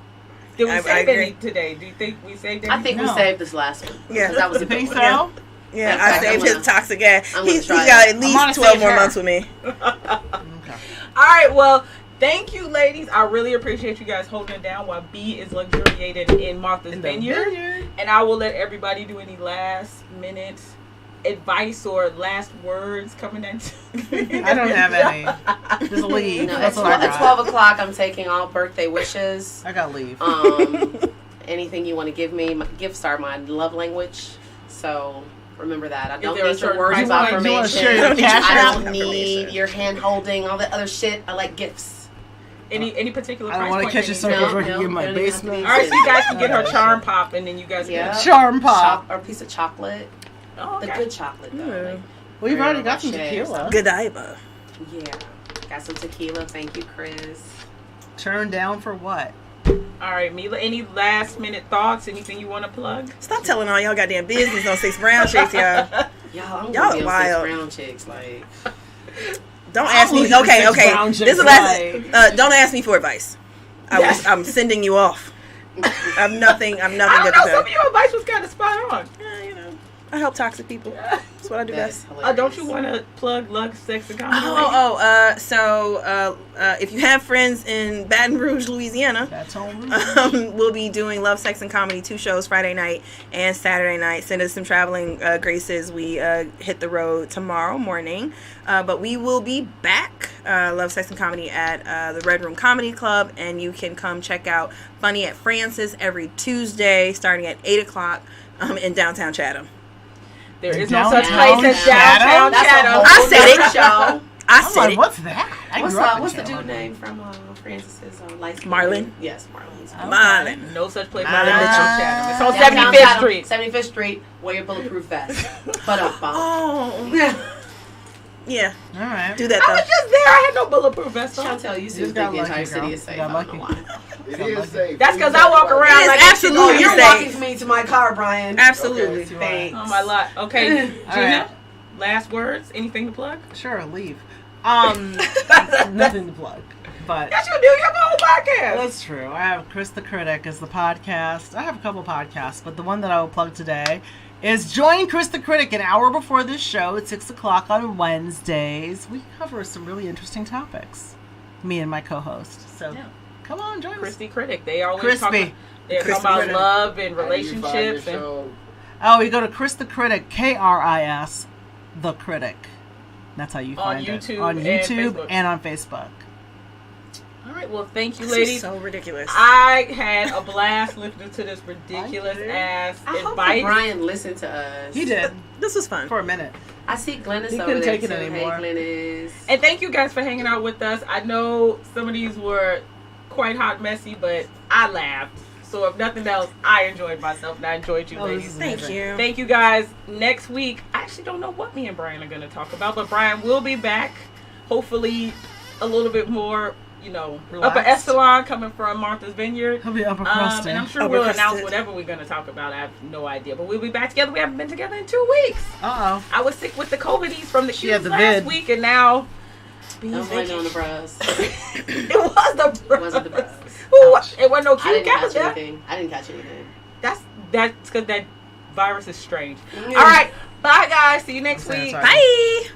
Did we I save agree. any today? Do you think we saved any? I think we No. saved this last one. Yeah. 'Cause that was a You good think one. so? Yeah, Okay. I saved I'm his gonna- toxic ass. I'm gonna He's try got it. at I'm least gonna 12 save more her. months with me. Okay. All right. Well, thank you, ladies. I really appreciate you guys holding it down while B is luxuriating in Martha's In the Vineyard. vineyard. And I will let everybody do any last minute advice or last words coming in. I don't have any. Just leave. No, That's at what I 12 got. o'clock, I'm taking all birthday wishes. I got leave. Anything you want to give me, my gifts are my love language. So remember that. I don't there a need your certain words price of point? You wanna affirmation. share your cash I app? don't need your hand holding, all that other shit. I like gifts. any particular I don't want wanna to catch a circle jerk and give my don't even have to basement. be All right, so you guys can get her Oh, charm shit. pop, and then you guys Yeah. can. Charm pop. Or a piece of chocolate. Oh, The okay. good chocolate, though. Yeah. Like, We've already got Rocher some or tequila. something. Godiva. Yeah. Got some tequila. Thank you, Kris. Turn down for what? All right, Mila. Any last minute thoughts? Anything you want to plug? Stop telling all y'all goddamn business on Six Brown Chicks, y'all. Y'all, I'm Y'all gonna be on wild. Six Brown Chicks. Like, Don't I'm ask me. looking for Okay, Six okay. Brown This Chicks, is the last. Don't ask me for advice. I'm sending you off. I'm nothing. I'm nothing I good don't to know. Some say. of your advice was kind of spot on. You know, I help toxic people. That's what I do that's best. hilarious. Don't you want to plug Lux, Sex, and Comedy? So if you have friends in Baton Rouge, Louisiana, That's on we'll be doing Love, Sex, and Comedy 2 shows Friday night and Saturday night. Send us some traveling graces. We hit the road tomorrow morning. But we will be back, Love, Sex, and Comedy at the Red Room Comedy Club. And you can come check out Funny at Francis every Tuesday starting at 8 o'clock in downtown Chatham. There is no Downtown such place as Chatham? downtown That's a Chatham. whole I said it. nother show. I I'm said like, it. what's that? I grew up in What's the Chatham. dude name from Francis's light skin? Marlon? Yes, Marlon. Marlon. No such place as Ah. downtown Chatham. It's on Downtown 75th Chatham, Street. 75th Street. Wear your bulletproof vest. But up, Oh, yeah. All right. Do that I though. was just there. I had no bulletproof vest on. Shontelle, you just seem to got think the entire lucky, city girl. is safe. You got I don't know lucky. why. It is safe. That's because I walk around It is like absolutely Oh, you're safe. walking me to my car, Brian. Absolutely. Okay. Thanks. Oh my lot. Okay, Gina. All right. Last words. Anything to plug? Sure, leave. Nothing to plug. But Yes, you do. You have a whole podcast. that's true. I have Kris the Critic as the podcast. I have a couple podcasts, but the one that I will plug today is join Kris the Critic an hour before this show at 6 o'clock on Wednesdays. We cover some really interesting topics, me and my co-host. So Yeah. come on, join Kris us. the Critic. They always Crispy. talk. They're Kris talking the about Critic. love and How do you find your relationships and. show? Oh, you go to Kris the Critic, Kris the Critic. That's how you On find YouTube it. On and YouTube Facebook. and on Facebook. All right. Well, thank you, This ladies. is so ridiculous. I had a blast listening to this ridiculous ass I hope that advice. Brian listened to us. He did This was fun. for a minute. I see Glennis He over couldn't there take it too. anymore. Hey, Glennis. And thank you guys for hanging out with us. I know some of these were quite hot, messy, but I laughed. So if nothing else, I enjoyed myself and I enjoyed you, Oh, this ladies. is Thank amazing. you. Thank you guys. Next week, I actually don't know what me and Brian are going to talk about, but Brian will be back. Hopefully, a little bit more, Relaxed. upper echelon coming from Martha's Vineyard. He'll be upper crusted. And I'm sure Upper we'll crusted. announce whatever we're going to talk about. I have no idea. But we'll be back together. We haven't been together in 2 weeks. Uh-oh. I was sick with the COVIDs from the She had shoes the last vid. week, and now Don't blame it on the bros. it was the bros. It wasn't the bros. Who? It wasn't no I cute didn't catch Canada. anything. I didn't catch anything. That's because that virus is strange. All right, bye guys. See you next Sorry, week. sorry. Bye.